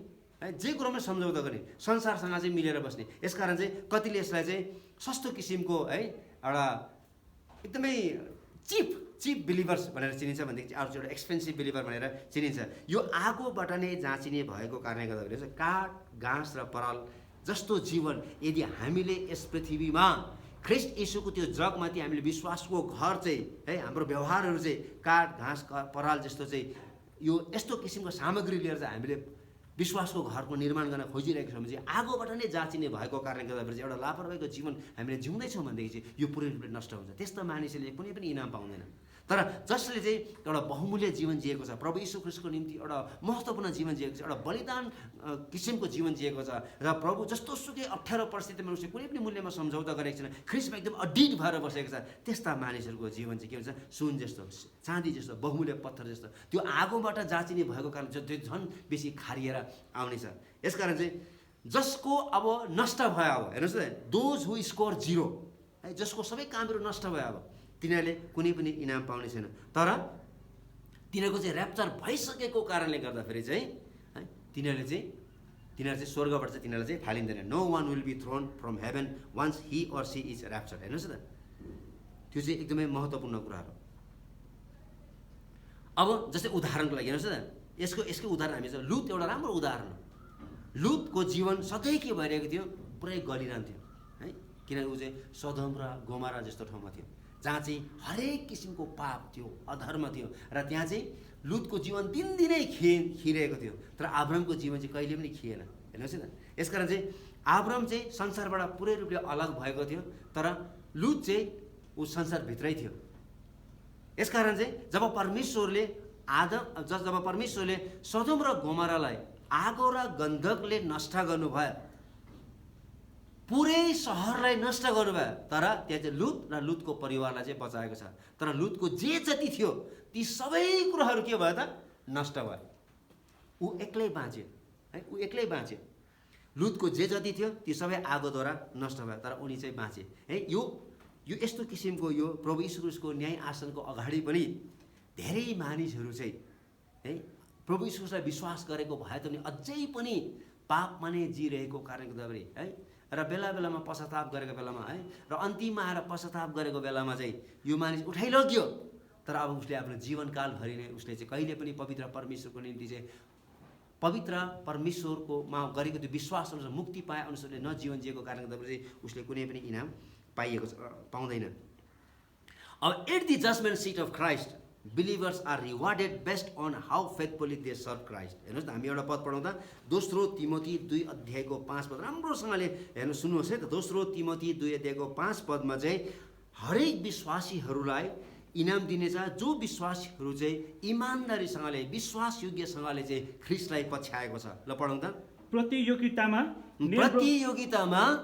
है, जे कुरोमा सम्झौता गर्ने, संसारसँग चाहिँ मिलेर बस्ने। यसकारण चाहिँ कतिले यसलाई चाहिँ सस्तो किसिमको है एउटा एकदमै चिप बिलिभर्स भनेर चिनिन्छ, भनेदेखि अर्को एउटा एक्सपेन्सिभ बिलिभर भनेर चिनिन्छ। यो आगोबाट नै जाँचिने भएको कारणले गर्दाखेरि चाहिँ काठ घाँस र पराल जस्तो जीवन यदि हामीले यस पृथ्वीमा ख्रीष्ट यीशुको त्यो जगमाथि हामीले विश्वासको घर चाहिँ है, हाम्रो व्यवहारहरू चाहिँ काठ घाँस पराल जस्तो चाहिँ यो यस्तो किसिमको सामग्री लिएर चाहिँ हामीले विश्वासको घरको निर्माण गर्न खोजिरहेको छौँ भने चाहिँ आगोबाट नै जाँचिने भएको कारणले गर्दाखेरि चाहिँ एउटा लापरवाहीको जीवन हामीले जिउँदैछौँ भनेदेखि चाहिँ यो पुरै रूपले नष्ट हुन्छ। त्यस्ता मानिसले कुनै पनि इनाम पाउँदैन। तर जसले चाहिँ एउटा बहुमूल्य जीवन जिएको छ, प्रभु यीशु ख्रीष्टको निम्ति एउटा महत्त्वपूर्ण जीवन जिएको छ, एउटा बलिदान किसिमको जीवन जिएको छ र प्रभु जस्तो सुकै अप्ठ्यारो परिस्थितिमा उसले कुनै पनि मूल्यमा सम्झौता गरेको छैन, ख्रीष्टमा एकदम अडिट भएर बसेको छ, त्यस्ता मानिसहरूको जीवन चाहिँ के हुन्छ, सुन जस्तो चाँदी जस्तो बहुमूल्य पत्थर जस्तो त्यो आगोबाट जाँचिने भएको कारण त्यो झन् बेसी खारिएर आउनेछ। यसकारण चाहिँ जसको अब नष्ट भयो, अब हेर्नुहोस् न, दोज हु स्कोर 0 है, जसको सबै कामहरू नष्ट भयो अब तिनीहरूले कुनै पनि इनाम पाउने छैन। तर तिनीहरूको चाहिँ ऱ्याप्चर भइसकेको कारणले गर्दाखेरि चाहिँ है तिनीहरू चाहिँ स्वर्गबाट चाहिँ तिनीहरूलाई चाहिँ फालिँदैन। No one will be thrown from heaven once he or she is rapture. हेर्नुहोस् न, त्यो चाहिँ एकदमै महत्त्वपूर्ण कुराहरू। अब जस्तै उदाहरणको लागि हेर्नुहोस् न, यसको उदाहरण हामी चाहिँ लुत एउटा राम्रो उदाहरण हो। लुतको जीवन सधैँ के भइरहेको थियो, पुरै गलिरहन्थ्यो है, किनभने ऊ चाहिँ सदोम र गोमरा जस्तो ठाउँमा थियो जहाँ चाहिँ हरेक किसिमको पाप थियो, अधर्म थियो, र त्यहाँ चाहिँ लुतको जीवन दिनदिनै खिरहेको थियो। तर अब्रामको जीवन चाहिँ कहिले पनि खिएन। हेर्नुहोस् न, यसकारण चाहिँ अब्राम चाहिँ संसारबाट पुरै रूपले अलग भएको थियो, तर लुत चाहिँ ऊ संसारभित्रै थियो। यसकारण चाहिँ जब परमेश्वरले सदोम र गोमरालाई आगो र गन्धकले नष्ट गर्नुभयो, पुरै सहरलाई नष्ट गर्नुभयो, तर त्यहाँ चाहिँ लुत र लुतको परिवारलाई चाहिँ बचाएको छ। तर लुतको जे जति थियो ती सबै कुराहरू के भयो त, नष्ट भयो। ऊ एक्लै बाँच्यो है, ऊ एक्लै बाँच्यो। लुतको जे जति थियो ती सबै आगोद्वारा नष्ट भयो, तर उनी चाहिँ बाँचे है। यो यस्तो किसिमको यो प्रभु यीशु ख्रीष्टको न्याय आसनको अगाडि पनि धेरै मानिसहरू चाहिँ है प्रभु यीशु ख्रीष्टलाई विश्वास गरेको भए तापनि अझै पनि पापमा नै जिरहेको कारणले गर्दाखेरि है, र बेला बेलामा पश्चाताप गरेको बेलामा है, र अन्तिममा आएर पश्चाताप गरेको बेलामा चाहिँ यो मानिस उठाइलग्यो। तर अब उसले आफ्नो जीवनकालभरि नै उसले चाहिँ कहिले पनि पवित्र परमेश्वरको निम्ति चाहिँ पवित्र परमेश्वरकोमा गरेको त्यो विश्वास अनुसार मुक्ति पाए अनुसारले न जीवन जिएको कारणले गर्दाखेरि चाहिँ उसले कुनै पनि इनाम पाउँदैन। अब at the judgement seat of Christ believers are rewarded based on how faithfully they serve Christ. हेर्नुहोस् न, हामी एउटा पद पढाउँदा 2 तिमोथी 2 अध्यायको 5 पद राम्रोसँगले हेर्नु सुन्नुहोस् है त। 2 तिमोथी 2 अध्यायको 5 पदमा चाहिँ हरेक विश्वासीहरूलाई इनाम दिनेछ जो विश्वासीहरू चाहिँ इमान्दारीसँगले विश्वासयोग्यसँगले चाहिँ ख्रीष्टलाई पछ्याएको छ। ल पढौँ त। प्रतियोगितामा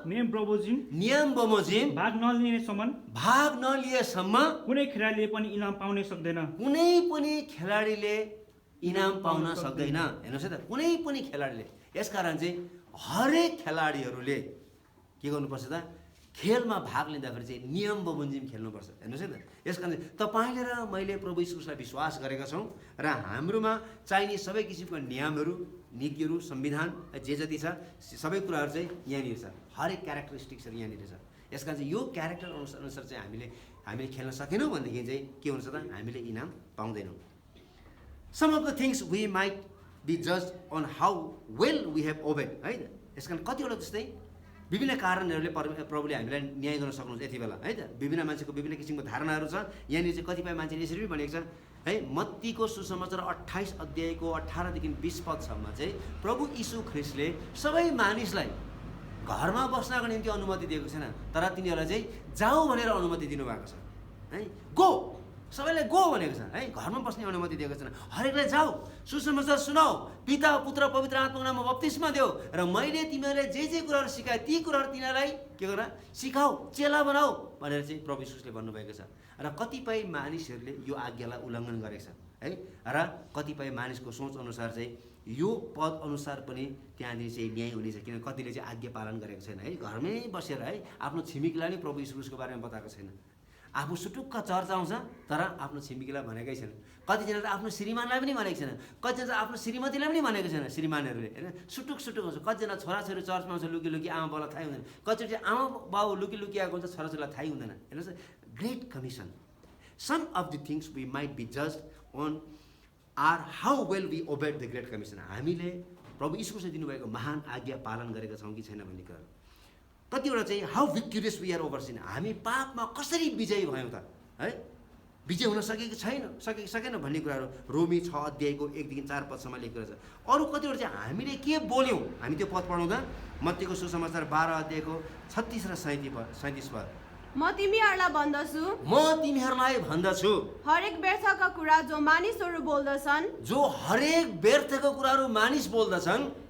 नियम बमोजिम भाग नलिएसम्म कुनै खेलाडीले पनि इनाम पाउन सक्दैन। हेर्नुहोस् है त, कुनै पनि खेलाडीले। यसकारण चाहिँ हरेक खेलाडीहरूले के गर्नुपर्छ त खेलमा भाग लिँदाखेरि चाहिँ नियम बमोजिम खेल्नुपर्छ। हेर्नुहोस् है त, यस कारण तपाईँले र मैले प्रभु यीशुलाई विश्वास गरेका छौँ र हाम्रोमा चाहिने सबै किसिमको नियमहरू, नीतिहरू, संविधान जे जति छ सबै कुराहरू चाहिँ यहाँनिर छ। हरेक क्यारेक्टरिस्टिक्सहरू यहाँनिर छ। यस कारण चाहिँ यो क्यारेक्टर अनुसार चाहिँ हामीले खेल्न सकेनौँ भनेदेखि चाहिँ के हुन्छ त हामीले इनाम पाउँदैनौँ। Some of the things we might be जज on how well we have obeyed है त। यस कारण कतिवटा जस्तै विभिन्न कारणहरूले प्रभुले हामीलाई न्याय गर्न सक्नुहुन्छ यति बेला है त। विभिन्न मान्छेको विभिन्न किसिमको धारणाहरू छ। यहाँनिर चाहिँ कतिपय मान्छेले यसरी पनि भनेको छ है, मत्तीको सुसमाचार 28 अध्यायको 18 देखि 20 पदसम्म चाहिँ प्रभु यीशु ख्रिस्टले सबै मानिसलाई घरमा बस्नको निम्ति अनुमति दिएको छैन, तर तिनीहरूलाई चाहिँ जाऊ भनेर अनुमति दिनुभएको छ है। गो, सबैलाई गो भनेको छ है, घरमा बस्ने अनुमति दिएको छैन। हरेकलाई जाऊ, सुसमाचार सुनाऊ, पिता पुत्र पवित्र आत्माको नाममा बप्तिस्मा देऊ र मैले तिमीहरूलाई जे कुराहरू सिकाएँ ती कुराहरू तिनीहरूलाई के गर सिकाऊ, चेला बनाऊ भनेर चाहिँ प्रभु यीशुले भन्नुभएको छ। र कतिपय मानिसहरूले यो आज्ञालाई उल्लङ्घन गरेको छ है, र कतिपय मानिसको सोच अनुसार चाहिँ यो पद अनुसार पनि त्यहाँनिर चाहिँ न्याय हुनेछ, किनभने कतिले चाहिँ आज्ञा पालन गरेको छैन है। घरमै बसेर है आफ्नो छिमेकीलाई नै प्रभु यीशुको बारेमा बताएको छैन। आफू सुटुक्क चर्च आउँछ तर आफ्नो छिमेकीलाई भनेकै छैन। कतिजना त आफ्नो श्रीमानलाई पनि भनेको छैन, कतिजना त आफ्नो श्रीमतीलाई पनि भनेको छैन। श्रीमानहरूले होइन सुटुक आउँछ। कतिजना छोराछोरी चर्चमा आउँछ लुकी आमा बाउलाई थाहै हुँदैन। कतिचोटि आमा बाउ लुकी आएको हुन्छ, छोराछोरीलाई थाहै हुँदैन। हेर्नुहोस्, great commission. Some of the things we might be judged on are how well we obeyed the great commission. हामीले प्रभु यीशुले दिनुभएको महान आज्ञा पालन गरेका छौँ कि छैन भन्ने कुरा। कतिवटा चाहिँ how victorious we are over sin, हामी पापमा कसरी विजयी भयौँ त है, विजय हुन सकेन भन्ने कुराहरू रोमी 6 अध्यायको 1 देखि 4 पदसम्म लेखेको छ। अरू कतिवटा चाहिँ हामीले के बोल्यौँ, हामी त्यो पद पढाउँदा मत्तीको सुसमाचार 12 अध्यायको 36 र 37 पद। म तिमीहरूलाई भन्दछु हरेक व्यर्थका कुरा जो मानिसहरू बोल्दछन्,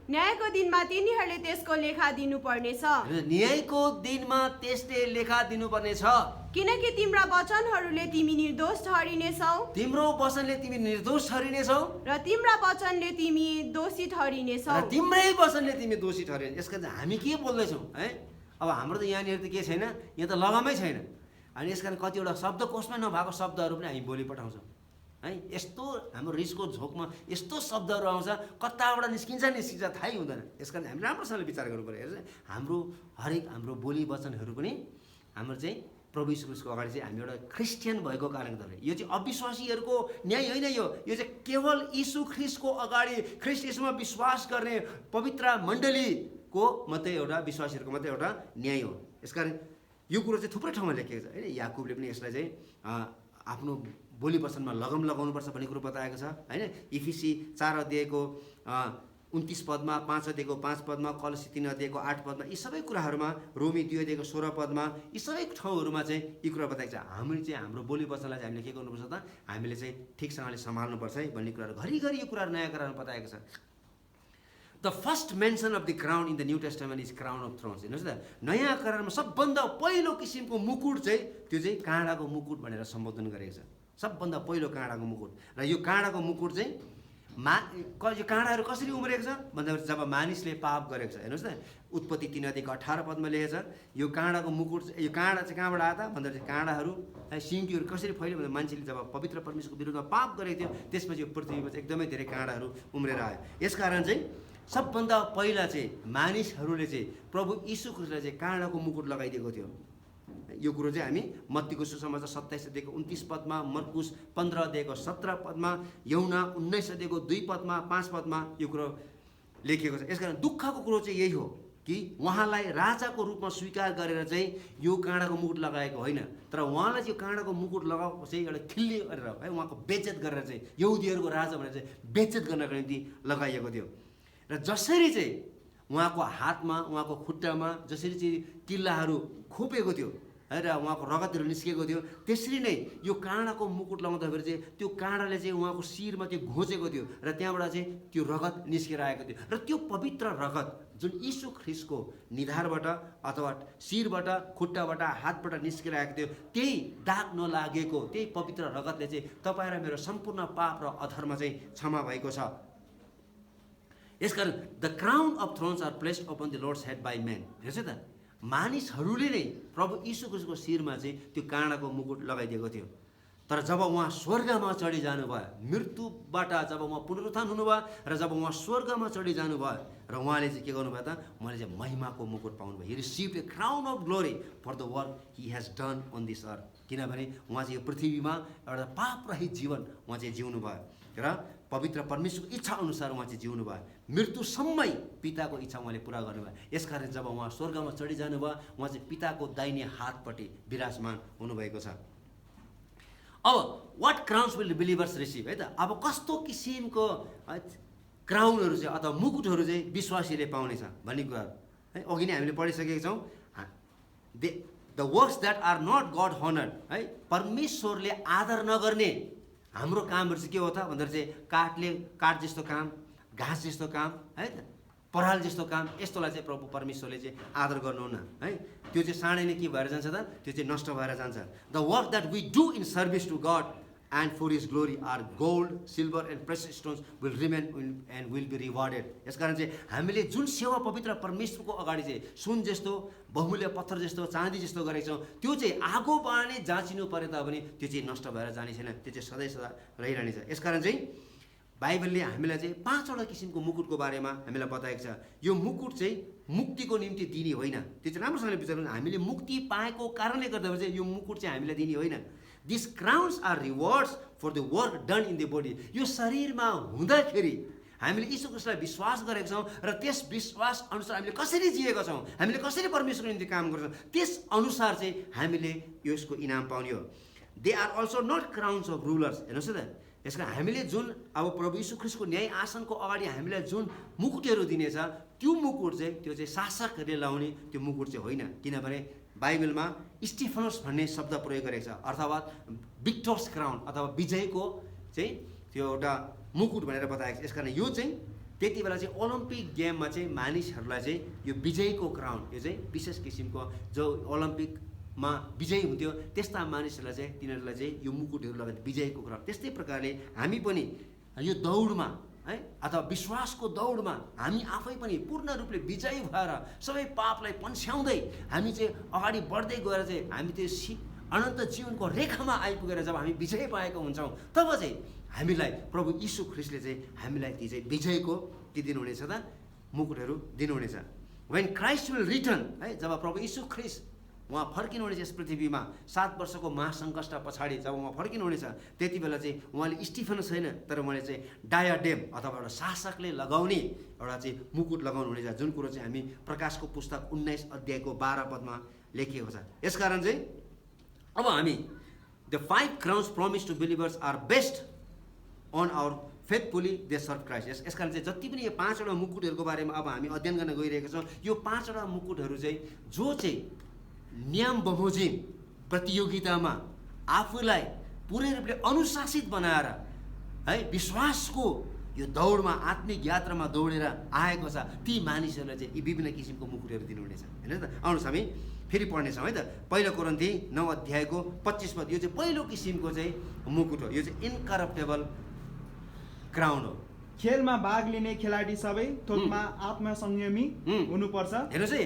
न्यायको दिनमा तिनीहरूले त्यसको लेखा दिनुपर्नेछ। न्यायको दिनमा त्यसले लेखा दिनुपर्नेछ। किनकि तिम्रा वचनहरूले तिमी निर्दोष ठहरिनेछौ, तिम्रो वचनले तिमी निर्दोष ठहरिनेछौ र तिम्रा वचनले तिमी दोषी ठहरिनेछौ, तिम्रै वचनले तिमी दोषी ठहरिने। यसका चाहिँ हामी के बोल्दैछौँ है। अब हाम्रो त यहाँनिर त के छैन, यहाँ त लगामै छैन। अनि यस कारण कतिवटा शब्दकोशमै नभएको शब्दहरू पनि हामी बोली पठाउँछौँ है। यस्तो हाम्रो रिसको झोकमा यस्तो शब्दहरू आउँछ, कताबाट निस्किन्छ थाहै हुँदैन। यस कारण हामी राम्रोसँगले विचार गर्नु पऱ्यो। हाम्रो बोली वचनहरू पनि हाम्रो चाहिँ प्रभु यीशुको अगाडि चाहिँ हामी एउटा क्रिस्चियन भएको कारणले गर्दा यो चाहिँ अविश्वासीहरूको न्याय होइन। यो चाहिँ केवल यीशु ख्रिस्टको अगाडि ख्रिस्ट यीशुमा विश्वास गर्ने पवित्र मण्डलीको मात्रै एउटा विश्वासीहरूको मात्रै एउटा न्याय हो। यसकारण यो कुरो चाहिँ थुप्रै ठाउँमा लेखिएको छ होइन। याकुबले पनि यसलाई चाहिँ आफ्नो बोली वचनमा लगम लगाउनुपर्छ भन्ने कुरो बताएको छ होइन। इफिसी 4 अध्यायको 29 पदमा, 5 अध्यायको 5 पदमा, कलसी 3 अध्यायको 8 पदमा, यी सबै कुराहरूमा, रोमी 2 अध्यायको 16 पदमा, यी सबै ठाउँहरूमा चाहिँ यी कुरा बताएको छ। हामीले चाहिँ हाम्रो बोली वचनलाई चाहिँ हामीले के गर्नुपर्छ त, हामीले चाहिँ ठिकसँगले सम्हाल्नुपर्छ है भन्ने कुराहरू घरिघरि यो कुराहरू नयाँ कुराहरू बताएको छ। The first mention of the crown in the new testament is crown of thrones. हेर्नुहोस् त, नयाँ करारमा सबभन्दा पहिलो किसिमको मुकुट चाहिँ त्यो चाहिँ काँडाको मुकुट भनेर सम्बोधन गरेको छ। सबभन्दा पहिलो काँडाको मुकुट। र यो काँडाको मुकुट चाहिँ यो काँडाहरू कसरी उम्रेको छ भन्दाखेरि जब मानिसले पाप गरेको छ। हेर्नुहोस् न, उत्पत्ति 3 अध्यायको 18 पदमा लेखेको छ यो काँडाको मुकुट। यो काँडा चाहिँ कहाँबाट आयो त भन्दाखेरि काँडाहरू सिङ्कीहरू कसरी फैल्यो भन्दा मान्छेले जब पवित्र परमेश्वरको विरुद्धमा पाप गरेको थियो त्यसपछि यो पृथ्वीमा चाहिँ एकदमै धेरै काँडाहरू उम्रेर आयो। यसकारण चाहिँ सबभन्दा पहिला चाहिँ मानिसहरूले चाहिँ प्रभु यीशु ख्रिस्टलाई चाहिँ काँडाको मुकुट लगाइदिएको थियो। यो कुरो चाहिँ हामी मत्तीको सुसमाचार 27 अध्यायको 29 पदमा, मर्कुस 15 अध्यायको 17 पदमा, यहुना 19 अध्यायको 2 पदमा, 5 पदमा यो कुरो लेखिएको छ। यसकारण दुःखको कुरो चाहिँ यही हो कि उहाँलाई राजाको रूपमा स्वीकार गरेर चाहिँ यो काँडाको मुकुट लगाएको होइन, तर उहाँलाई चाहिँ काँडाको मुकुट लगाएको चाहिँ एउटा खिल्ली गरेर है उहाँको बेइज्जत गरेर चाहिँ यहुदीहरूको राजा भनेर चाहिँ बेइज्जत गर्नको निम्ति लगाइएको थियो। र जसरी चाहिँ उहाँको हातमा, उहाँको खुट्टामा जसरी चाहिँ किल्लाहरू खोपेको थियो है र उहाँको रगतहरू निस्केको थियो, त्यसरी नै यो काँडाको मुकुट लगाउँदाखेरि चाहिँ त्यो काँडाले चाहिँ उहाँको शिरमा त्यो घोचेको थियो र त्यहाँबाट चाहिँ त्यो रगत निस्केर आएको थियो। र त्यो पवित्र रगत जुन यीशु ख्रिस्टको निधारबाट अथवा शिरबाट, खुट्टाबाट, हातबाट निस्केर आएको थियो, त्यही दाग नलागेको त्यही पवित्र रगतले चाहिँ तपाईँ र मेरो सम्पूर्ण पाप र अधर्म चाहिँ क्षमा भएको छ। यसकारण the crown of thrones are placed upon the Lord's head by man. हेर्छ त, मानिसहरूले नै प्रभु यीशु ख्रीष्टको शिरमा चाहिँ त्यो काँडाको मुकुट लगाइदिएको थियो। तर जब उहाँ स्वर्गमा चढी जानुभयो, मृत्युबाट जब उहाँ पुनरुत्थान हुनुभयो र जब उहाँ स्वर्गमा चढी जानुभयो र उहाँले चाहिँ के गर्नुभयो त, उहाँले चाहिँ महिमाको मुकुट पाउनुभयो। He received a crown of glory for the work he has done on this earth. किनभने उहाँ चाहिँ यो पृथ्वीमा एउटा पाप रहित जीवन उहाँ चाहिँ जिउनु भयो र पवित्र परमेश्वरको इच्छा अनुसार उहाँ चाहिँ जिउनु भयो। मृत्युसम्मै पिताको इच्छा उहाँले पुरा गर्नुभयो। यसकारण जब उहाँ स्वर्गमा चढी जानुभयो, उहाँ चाहिँ पिताको दाहिने हातपट्टि विराजमान हुनुभएको छ। अब what crowns will believers receive, है त। अब कस्तो किसिमको क्राउनहरू चाहिँ अथवा मुकुटहरू चाहिँ विश्वासीले पाउनेछ भन्ने कुराहरू है अघि नै हामीले पढिसकेका छौँ। The works that are not God honoured, है, परमेश्वरले आदर नगर्ने हाम्रो कामहरू चाहिँ के हो त भन्दाखेरि चाहिँ काठ जस्तो काम, घाँस जस्तो काम, है त, पराल जस्तो काम, यस्तोलाई चाहिँ प्रभु परमेश्वरले चाहिँ आदर गर्नुहुन्न, है। त्यो चाहिँ साँडै नै के भएर जान्छ त, त्यो चाहिँ नष्ट भएर जान्छ। The work that we do in service to God and for his glory are gold, silver and precious stones will remain and will be rewarded. यसकारण चाहिँ हामीले जुन सेवा पवित्र परमेश्वरको अगाडि चाहिँ सुन जस्तो, बहुमूल्य पत्थर जस्तो, चाँदी जस्तो गरेको छौँ, त्यो चाहिँ आगोबाट नै जाँचिनु परे तापनि त्यो चाहिँ नष्ट भएर जाने छैन, त्यो चाहिँ सधैँ सदा रहिरहनेछ। यसकारण चाहिँ बाइबलले हामीलाई चाहिँ 5वटा किसिमको मुकुटको बारेमा हामीलाई बताएको छ। यो मुकुट चाहिँ मुक्तिको निम्ति दिने होइन, त्यो चाहिँ राम्रोसँगले विचार गर्नु। हामीले मुक्ति पाएको कारणले गर्दा चाहिँ यो मुकुट चाहिँ हामीलाई दिने होइन। This crowns are rewards for the work done in the body. यो शरीरमा हुँदाखेरि हामीले यीशु ख्रीष्टलाई विश्वास गरेका छौँ र त्यस विश्वास अनुसार हामीले कसरी जिएका छौँ, हामीले कसरी परमेश्वरको निम्ति काम गर्छौँ, त्यस अनुसार चाहिँ हामीले यसको इनाम पाउने हो। They are also not crowns of rulers. हेर्नुहोस् त, यसका हामीले जुन अब प्रभु यीशु ख्रीष्टको न्याय आसनको अगाडि हामीलाई जुन मुकुटहरू दिनेछ, त्यो मुकुट चाहिँ त्यो चाहिँ शासकहरूले लाउने त्यो मुकुट चाहिँ होइन। किनभने बाइबलमा स्टिफनस भन्ने शब्द प्रयोग गरेको छ, अर्थात् विक्टर्स क्राउन अथवा विजयको चाहिँ त्यो एउटा मुकुट भनेर बताएको छ। यसकारण यो चाहिँ त्यति बेला चाहिँ ओलम्पिक गेममा चाहिँ मानिसहरूलाई चाहिँ यो विजयको क्राउन, यो चाहिँ विशेष किसिमको जो ओलम्पिकमा विजयी हुन्थ्यो त्यस्ता मानिसहरूलाई चाहिँ तिनीहरूलाई चाहिँ यो मुकुटहरू लगाएर विजयको क्राउन। त्यस्तै प्रकारले हामी पनि यो दौडमा, है, अथवा विश्वासको दौडमा हामी आफै पनि पूर्ण रूपले विजयी भएर सबै पापलाई पन्छ्याउँदै हामी चाहिँ अगाडि बढ्दै गएर चाहिँ हामी त्यो अनन्त जीवनको रेखामा आइपुगेर जब हामी विजय पाएका हुन्छौँ, तब चाहिँ हामीलाई प्रभु यीशु ख्रीष्टले चाहिँ हामीलाई ती चाहिँ विजयको के दिनुहुनेछ त, मुकुटहरू दिनुहुनेछ। वेन क्राइस्ट विल रिटर्न, है, जब प्रभु यीशु ख्रीष्ट उहाँ फर्किनुहुनेछ यस पृथ्वीमा 7 वर्षको महासङ्कष्ट पछाडि जब उहाँ फर्किनुहुनेछ, त्यति बेला चाहिँ उहाँले स्टिफन छैन, तर उहाँले चाहिँ डायाडेम अथवा एउटा शासकले लगाउने एउटा चाहिँ मुकुट लगाउनु हुनेछ, जुन कुरो चाहिँ हामी प्रकाशको पुस्तक 19 अध्यायको 12 पदमा लेखिएको छ। यसकारण चाहिँ अब हामी the 5 crowns promise to believers are based on our faithfully they serve Christ. यसकारण चाहिँ जति पनि यो 5वटा मुकुटहरूको बारेमा अब हामी अध्ययन गर्न गइरहेका छौँ, यो 5वटा मुकुटहरू चाहिँ जो चाहिँ नियम बमोजिम प्रतियोगितामा आफूलाई पुरै रूपले अनुशासित बनाएर, है, विश्वासको यो दौडमा आत्मिक यात्रामा दौडेर आएको छ, ती मानिसहरूलाई चाहिँ यी विभिन्न किसिमको मुकुटहरू दिनुहुनेछ। होइन त, आउनुहोस् हामी फेरि पढ्नेछौँ, है त। 1 कोरिन्थी 9 अध्यायको 25 पद, यो चाहिँ पहिलो किसिमको चाहिँ मुकुट हो। यो चाहिँ इनकरप्टेबल क्राउन हो। खेलमा भाग लिने खेलाडी सबै थोकमा आत्मसंयमी हुनुपर्छ। हेर्नुहोस् है,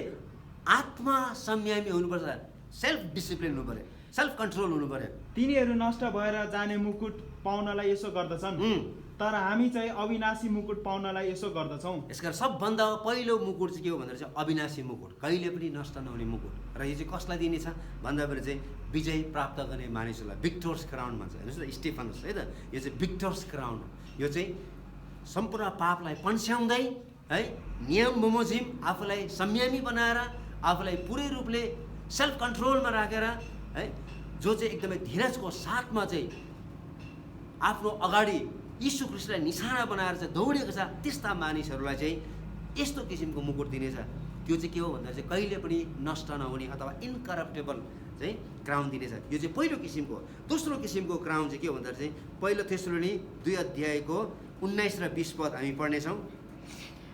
आत्मा संयमी हुनुपर्छ, सेल्फ डिसिप्लिन हुनु पर्यो, सेल्फ कन्ट्रोल हुनु पर्यो। तिनीहरू नष्ट भएर जाने मुकुट पाउनलाई यसो गर्दछन्, तर हामी चाहिँ अविनाशी मुकुट पाउनलाई यसो गर्दछौँ। यसकारण सबभन्दा पहिलो मुकुट चाहिँ के हो भन्दा चाहिँ अविनाशी मुकुट, कहिले पनि नष्ट नहुने मुकुट। र यो चाहिँ कसलाई दिनेछ भन्दाखेरि चाहिँ विजय प्राप्त गर्ने मानिसहरूलाई विक्टर्स क्राउन भन्छ। हेर्नुहोस् न, स्टिफनस, है त, यो चाहिँ विक्टर्स क्राउन हो। यो चाहिँ सम्पूर्ण पापलाई पन्छ्याउँदै, है, नियम बमोजिम आफूलाई संयमी बनाएर, आफूलाई पुरै रूपले सेल्फ कन्ट्रोलमा राखेर, है, जो चाहिँ एकदमै धीरजको साथमा चाहिँ आफ्नो अगाडि यीशु ख्रीष्टलाई निशाना बनाएर चाहिँ दौडेको छ, त्यस्ता मानिसहरूलाई चाहिँ यस्तो किसिमको मुकुट दिनेछ। त्यो चाहिँ के हो भन्दा चाहिँ कहिले पनि नष्ट नहुने अथवा इनकरप्टेबल चाहिँ क्राउन दिनेछ। यो चाहिँ पहिलो किसिमको। दोस्रो किसिमको क्राउन चाहिँ के हो भन्दा चाहिँ 1 थेसलोनी 2 अध्यायको 19 र 20 पद हामी पढ्नेछौँ।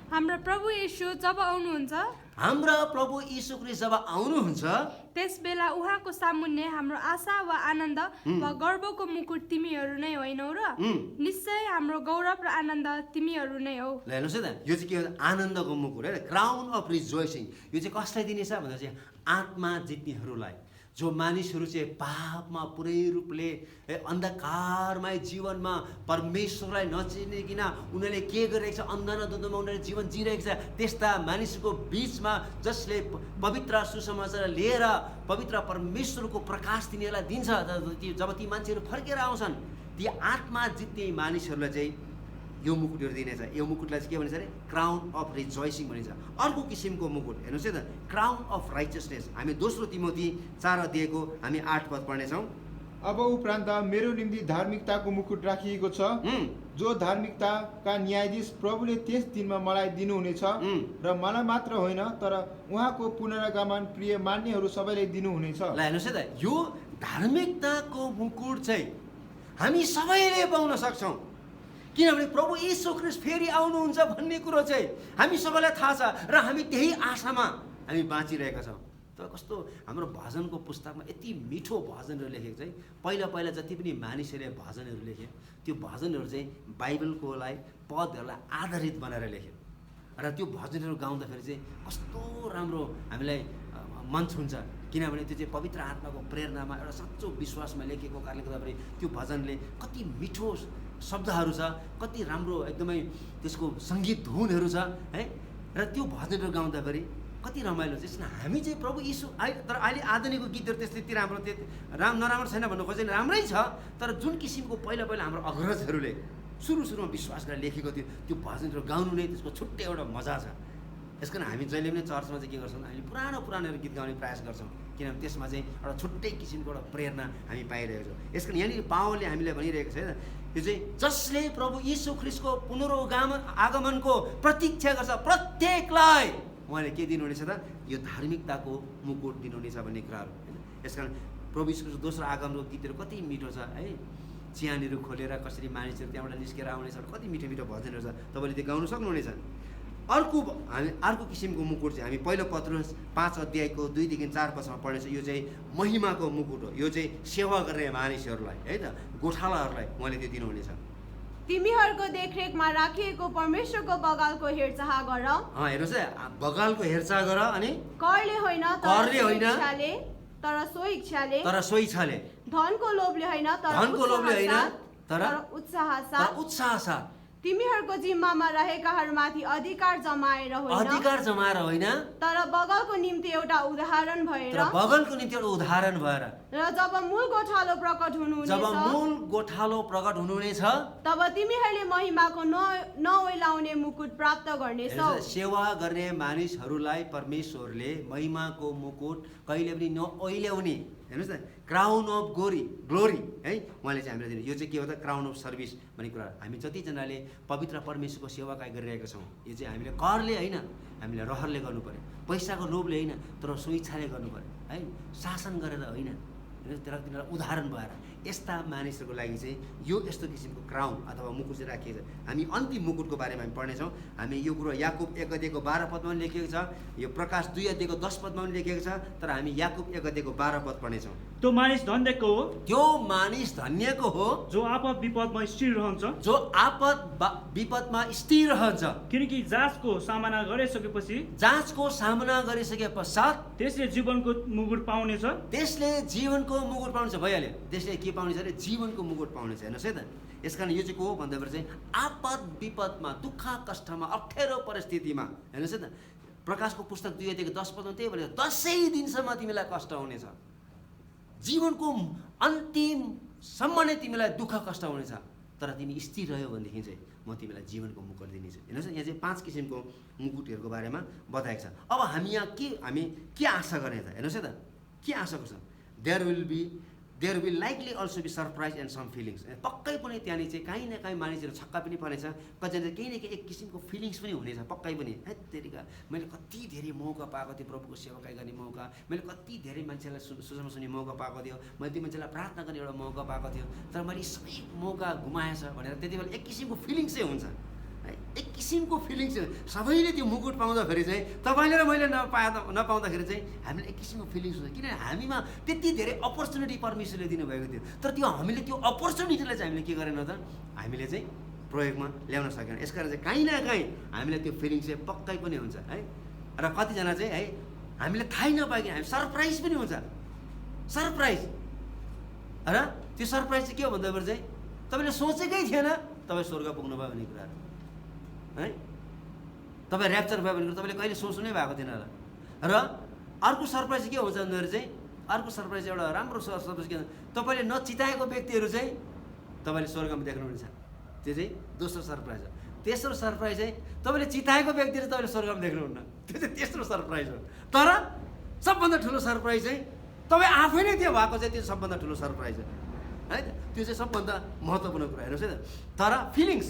हाम्रो प्रभु येशू जब आउनुहुन्छ हाम्रा प्रभु यीशु ख्रीष्ट जब आउनुहुन्छ त्यस बेला उहाँको सामुन्ने हाम्रो आशा वा आनन्द वा गर्वको मुकुट तिमीहरू नै होइनौ र निश्चय हाम्रो गौरव र आनन्द तिमीहरू नै हौ। ल हेर्नुहोस् है त, यो चाहिँ के हो, आनन्दको मुकुट है, क्राउन अफ रिजोइसिङ। यो चाहिँ कसलाई दिनेछ भन्दा चाहिँ आत्मा जित्नेहरूलाई, जो मानिसहरू चाहिँ पापमा पुरै रूपले अन्धकारमय जीवनमा परमेश्वरलाई नचिनिकन उनीहरूले के गरिरहेको छ, अन्धाधुन्धमा उनीहरूले जीवन जिरहेको छ, त्यस्ता मानिसहरूको बिचमा जसले पवित्र सुसमाचार लिएर पवित्र परमेश्वरको प्रकाश तिनीहरूलाई दिन्छ। जब ती मान्छेहरू फर्केर आउँछन्, ती आत्मा जित्ने मानिसहरूलाई चाहिँ यो मुकुटहरू दिनेछ। यो मुकुटलाई चाहिँ के भनिन्छ अरे, क्राउन अफ रिजोइसिङ भनिन्छ। अर्को किसिमको मुकुट हेर्नुहोस् है त, क्राउन अफ राइचियसनेस। हामी दोस्रो तिमोथी 4 अध्यायको हामी 8 पद पढ्नेछौँ। अब उपरान्त मेरो निम्ति धार्मिकताको मुकुट राखिएको छ, जो धार्मिकताका न्यायाधीश प्रभुले त्यस दिनमा मलाई दिनुहुनेछ र मलाई मात्र होइन तर उहाँको पुनरागमन प्रिय मान्नेहरू सबैले दिनुहुनेछ। ल हेर्नुहोस् है त, यो धार्मिकताको मुकुट चाहिँ हामी सबैले पाउन सक्छौँ, किनभने प्रभु यीशु ख्रीष्ट फेरि आउनुहुन्छ भन्ने कुरो चाहिँ हामी सबैलाई थाहा छ र हामी त्यही आशामा हामी बाँचिरहेका छौँ। तर कस्तो हाम्रो भजनको पुस्तकमा यति मिठो भजनहरू लेखेको चाहिँ, पहिला पहिला जति पनि मानिसहरूले भजनहरू लेखे त्यो भजनहरू चाहिँ बाइबलकोलाई पदहरूलाई आधारित बनाएर लेख्यो र त्यो भजनहरू गाउँदाखेरि चाहिँ कस्तो राम्रो हामीलाई मन छुन्छ, किनभने त्यो चाहिँ पवित्र आत्माको प्रेरणामा एउटा सच्चो विश्वासमा लेखेको कारणले गर्दाखेरि त्यो भजनले कति मिठो शब्दहरू छ, कति राम्रो एकदमै त्यसको सङ्गीत धुनहरू छ है। र त्यो भजनहरू गाउँदाखेरि कति रमाइलो छ। हामी चाहिँ प्रभु यीशु तर अहिले आधुनिक गीतहरू त्यस्तै राम्रो नराम्रो छैन भन्नु खोजेन, राम्रै छ, तर जुन किसिमको पहिला पहिला हाम्रो अग्रजहरूले सुरुमा विश्वास गरेर लेखेको थियो त्यो भजनहरू गाउनु नै त्यसको छुट्टै एउटा मजा छ। यस कारण हामी जहिले पनि चर्चमा चाहिँ के गर्छौँ, हामीले पुरानो गीत गाउने प्रयास गर्छौँ, किनभने त्यसमा चाहिँ एउटा छुट्टै किसिमको एउटा प्रेरणा हामी पाइरहेको छौँ। यस कारण यहाँनिर पावलले हामीलाई भनिरहेको छ यो चाहिँ जसले प्रभु यीशु ख्रीष्टको आगमनको प्रतीक्षा गर्छ प्रत्येकलाई उहाँले के दिनुहुनेछ त, यो धार्मिकताको मुकुट दिनुहुनेछ भन्ने कुराहरू होइन। यस कारण प्रभु यीशुको दोस्रो आगमनको गीतहरू कति मिठो छ है, चिहानहरू खोलेर कसरी मानिसहरू त्यहाँबाट निस्केर आउनेछ, कति मिठो मिठो भजनहरू छ, तपाईँले त्यो गाउनु सक्नुहुनेछ। अर्को किसिमको मुकुट चाहिँ हामी पहिलो पत्रुस 5 अध्यायको 2 देखि 4 पदमा पढ्नेछौँ। यो चाहिँ महिमाको मुकुट हो, यो चाहिँ सेवा गर्ने मानिसहरूलाई है त, गोठालाहरूलाई उहाँले त्यो दिनुहुनेछ। तिमीहरूको देखरेखमा राखिएको परमेश्वरको बगालको हेरचाह गर। हेर्नुहोस् है, बगालको हेरचाह गर, अनि करले होइन तर सो इच्छाले, धनको लोभले होइन तर उत्साह साथ तिमीहरूको जिम्मामा रहेकाहरूमाथि अधिकार जमाएर होइन तर बगलको निम्ति एउटा उदाहरण भएर र जब मूल गोठालो प्रकट हुनुहुनेछ तब तिमीहरूले महिमाको नओइलाउने मुकुट प्राप्त गर्नेछौ। सेवा गर्ने मानिसहरूलाई परमेश्वरले महिमाको मुकुट कहिले पनि नओइल्याउने, हेर्नुहोस् न, क्राउन अफ ग्लोरी है उहाँले चाहिँ हामीलाई दिनु। यो चाहिँ के हो त, क्राउन अफ सर्भिस भन्ने कुरा। हामी जतिजनाले पवित्र परमेश्वरको सेवा कार्य गरिरहेका छौँ, यो चाहिँ हामीले करले होइन, हामीले रहरले गर्नु पर्यो, पैसाको लोभले होइन तर स्वेच्छाले गर्नु पर्यो है, शासन गरेर होइन, तिनीहरूलाई उदाहरण भएर। यस्ता मानिसहरूको लागि चाहिँ यो यस्तो किसिमको क्राउन अथवा मुकुट चाहिँ राखिएको छ। हामी अन्तिम मुकुटको बारेमा हामी पढ्नेछौँ। हामी यो कुरो याकुब 1 अध्यायको 12 पदमा पनि लेखिएको छ, यो प्रकाश 2 अध्यायको 10 पदमा पनि लेखिएको छ, तर हामी याकुब 1 अध्यायको 12 पद पढ्नेछौँ। त्यो मानिस धन्यको हो जो आपद विपदमा स्थिर रहन्छ, किनकि जाँचको सामना गरिसके पश्चात त्यसले जीवनको मुकुट पाउनेछ। भइहाल्यो, त्यसले के पाउनेछ अरे, जीवनको मुकुट पाउनेछ। हेर्नुहोस् है त, यसकारण यो चाहिँ को हो भन्दाखेरि चाहिँ आपद विपदमा, दुःख कष्टमा, अप्ठ्यारो परिस्थितिमा, हेर्नुहोस् है त, प्रकाशको पुस्तक 2 अध्यायको 10 पदमा त्यही भनेको 10 दिनसम्म तिमीलाई कष्ट हुनेछ, जीवनको अन्तिमसम्म नै तिमीलाई दुःख कष्ट हुनेछ, तर तिमी स्थिर रह्यौ भनेदेखि चाहिँ म तिमीलाई जीवनको मुकुट दिनेछु। हेर्नुहोस् यहाँ चाहिँ 5 किसिमको मुकुटहरूको बारेमा बताएको छ। अब हामी के आशा गर्ने त, हेर्नुहोस् है त, के आशा गर्छ, there will likely also be surprise and some feelings. पक्कै पनि त्यहाँनिर चाहिँ काहीँ न काहीँ मानिसहरू छक्का पनि पर्नेछ, कतिजना केही न केही एक किसिमको फिलिङ्स पनि हुनेछ पक्कै पनि। हेत्तेरिका मैले कति धेरै मौका पाएको थिएँ, प्रभुको सेवाकार्य गर्ने मौका, मैले कति धेरै मान्छेलाई सुझाउ सुन्ने मौका पाएको थियो, मैले त्यो मान्छेलाई प्रार्थना गर्ने एउटा मौका पाएको थियो, तर मैले सबै मौका गुमाएछ भनेर त्यति बेला एक किसिमको फिलिङ्स चाहिँ हुन्छ है, एक किसिमको फिलिङ्स सबैले त्यो मुकुट पाउँदाखेरि चाहिँ तपाईँले र मैले नपाउँदाखेरि चाहिँ हामीले एक किसिमको फिलिङ्स हुन्छ। किनभने हामीमा त्यति धेरै अपर्च्युनिटी परमेश्वरले दिनुभएको थियो, तर त्यो हामीले त्यो अपर्च्युनिटीलाई चाहिँ हामीले के गरेन त, हामीले चाहिँ प्रयोगमा ल्याउन सकेन। यसकारण चाहिँ काहीँ न काहीँ हामीलाई त्यो फिलिङ्स चाहिँ पक्कै पनि हुन्छ है। र कतिजना चाहिँ है हामीले थाहै नपाइकन हामी सरप्राइज पनि हुन्छ, सरप्राइज। र त्यो सरप्राइज चाहिँ के हो भन्दाखेरि चाहिँ तपाईँले सोचेकै थिएन तपाईँ स्वर्ग पुग्नुभयो भन्ने कुराहरू है। तपाईँ ऱ्याप्चर भयो भने तपाईँले कहिले सोच्नु नै भएको थिएन होला। र अर्को सरप्राइज के हुन्छ भन्दाखेरि चाहिँ अर्को सरप्राइज एउटा राम्रो सरप्राइज के हुन्छ, तपाईँले नचिताएको व्यक्तिहरू चाहिँ तपाईँले स्वर्गमा देख्नुहुनेछ। त्यो चाहिँ दोस्रो सरप्राइज हो। तेस्रो सरप्राइज चाहिँ तपाईँले चिताएको व्यक्तिहरू तपाईँले स्वर्गमा देख्नुहुन्न, त्यो चाहिँ तेस्रो सरप्राइज हो। तर सबभन्दा ठुलो सरप्राइज चाहिँ तपाईँ आफै नै त्यो भएको चाहिँ त्यो सबभन्दा ठुलो सरप्राइज हो है। त्यो चाहिँ सबभन्दा महत्त्वपूर्ण कुरा हेर्नुहोस् है त। तर फिलिङ्स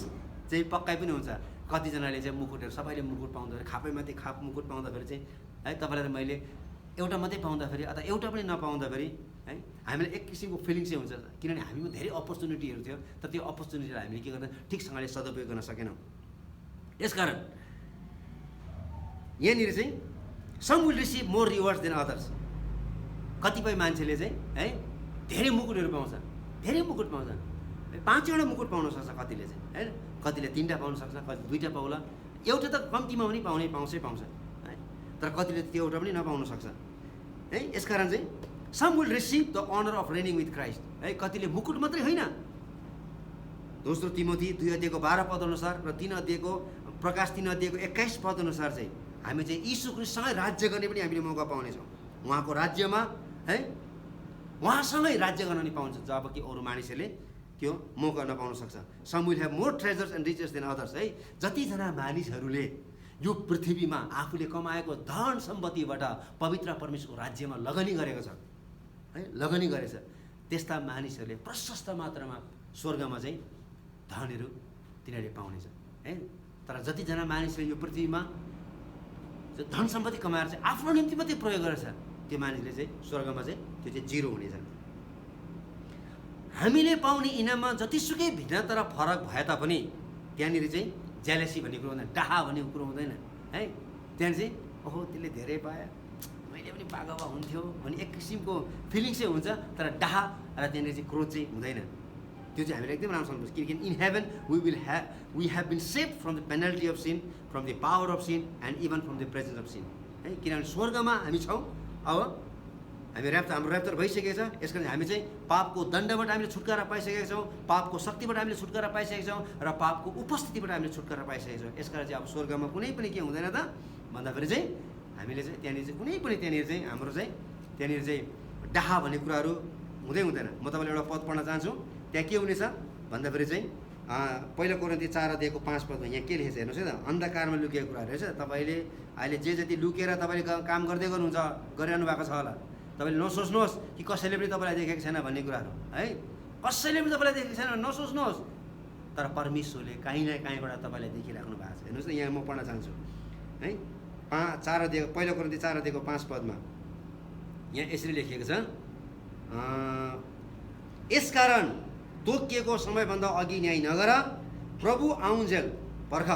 चाहिँ पक्कै पनि हुन्छ। कतिजनाले चाहिँ मुकुटहरू सबैले मुकुट पाउँदाखेरि खापैमाथि खाप मुकुट पाउँदाखेरि चाहिँ है तपाईँलाई र मैले एउटा मात्रै पाउँदाखेरि अथवा एउटा पनि नपाउँदाखेरि है हामीलाई एक किसिमको फिलिङ चाहिँ हुन्छ। किनभने हामीमा धेरै अपर्च्युनिटीहरू थियो, तर त्यो अपर्च्युनिटीलाई हामीले के गर्दा ठिकसँगले सदुपयोग गर्न सकेनौँ। यसकारण यहाँनिर चाहिँ some will receive more rewards than others. कतिपय मान्छेले चाहिँ है धेरै मुकुटहरू पाउँछ, धेरै मुकुट पाउँछ, 5वटा मुकुट पाउन सक्छ कतिले चाहिँ होइन, कतिले 3टा पाउन सक्छ, कति 2टा पाउला, एउटा त कम्तीमा पनि पाउँछ है, तर कतिले त्यो एउटा पनि नपाउन सक्छ है। यसकारण चाहिँ some will receive the honour of reigning with Christ है। कतिले मुकुट मात्रै होइन, दोस्रो तिमोथी 2:12 अनुसार र 3 प्रकाश 3:21 अनुसार चाहिँ हामी चाहिँ यीशु ख्रीष्टसँगै राज्य गर्ने पनि हामीले मौका पाउनेछौँ। उहाँको राज्यमा है उहाँसँगै राज्य गर्न पनि पाउँछ, जब कि अरू मानिसहरूले त्यो मौका नपाउन सक्छ। Some will have more treasures and riches than others है। जतिजना मानिसहरूले यो पृथ्वीमा आफूले कमाएको धन सम्पत्तिबाट पवित्र परमेश्वरको राज्यमा लगनी गरेको छ है, लगनी गरेछ, त्यस्ता मानिसहरूले प्रशस्त मात्रामा स्वर्गमा चाहिँ धनहरू तिनीहरूले पाउनेछ है। तर जतिजना मानिसले यो पृथ्वीमा धन सम्पत्ति कमाएर चाहिँ आफ्नो निम्ति मात्रै प्रयोग गरेछ, त्यो मानिसले चाहिँ स्वर्गमा चाहिँ त्यो चाहिँ 0 हुनेछ। हामीले पाउने इनाममा जतिसुकै भिन्नता र फरक भए तापनि त्यहाँनिर चाहिँ जेलेसी भन्ने कुरो हुँदैन, डाहा भन्ने कुरो हुँदैन है। त्यहाँ चाहिँ ओहो त्यसले धेरै पायो, मैले पनि पाएको भए हुन्थ्यो भन्ने एक किसिमको फिलिङ चाहिँ हुन्छ, तर डाहा र त्यहाँनिर चाहिँ क्रोध चाहिँ हुँदैन। त्यो चाहिँ हामीले एकदम राम्रो सम्झ्नुपर्छ। किनकि in heaven we have been saved from the penalty of sin, from the power of sin and even from the presence of sin है। किनभने स्वर्गमा हामी छौँ, अब हामी हाम्रो ऱ्याप्चर भइसकेको छ। यसकारण हामी चाहिँ पापको दण्डबाट हामीले छुटकारा पाइसकेका छौँ, पापको शक्तिबाट हामीले छुटकारा पाइसकेका छौँ र पापको उपस्थितिबाट हामीले छुटकारा पाइसकेका छौँ। यसकारण चाहिँ अब स्वर्गमा कुनै पनि के हुँदैन त भन्दाखेरि चाहिँ हामीले चाहिँ त्यहाँनिर चाहिँ कुनै पनि त्यहाँनिर चाहिँ हाम्रो चाहिँ त्यहाँनिर चाहिँ डाहा भन्ने कुराहरू हुँदैन। म तपाईँलाई एउटा पद पढ्न चाहन्छु। त्यहाँ के हुनेछ भन्दाखेरि चाहिँ पहिलो कोरिन्थी 4:5 यहाँ के लेखेको छ हेर्नुहोस् है त। अन्धकारमा लुकेको कुराहरू रहेछ। तपाईँले अहिले जे जति लुकेर तपाईँले काम गर्दै गर्नुहुन्छ, गरिरहनु भएको छ होला, तपाईँले नसोच्नुहोस् कि कसैले पनि तपाईँलाई देखेको छैन भन्ने कुराहरू है। कसैले पनि तपाईँलाई देखेको छैन नसोच्नुहोस्, तर परमेश्वरले काहीँ न काहीँबाट तपाईँलाई देखिराख्नु भएको छ। हेर्नुहोस् न, यहाँ म पढ्न चाहन्छु है। पहिलो कोरिन्थी 4:5 यहाँ यसरी लेखिएको छ, यसकारण तोकिएको समयभन्दा अघि न्याय नगर, प्रभु आउन्जेल पर्ख,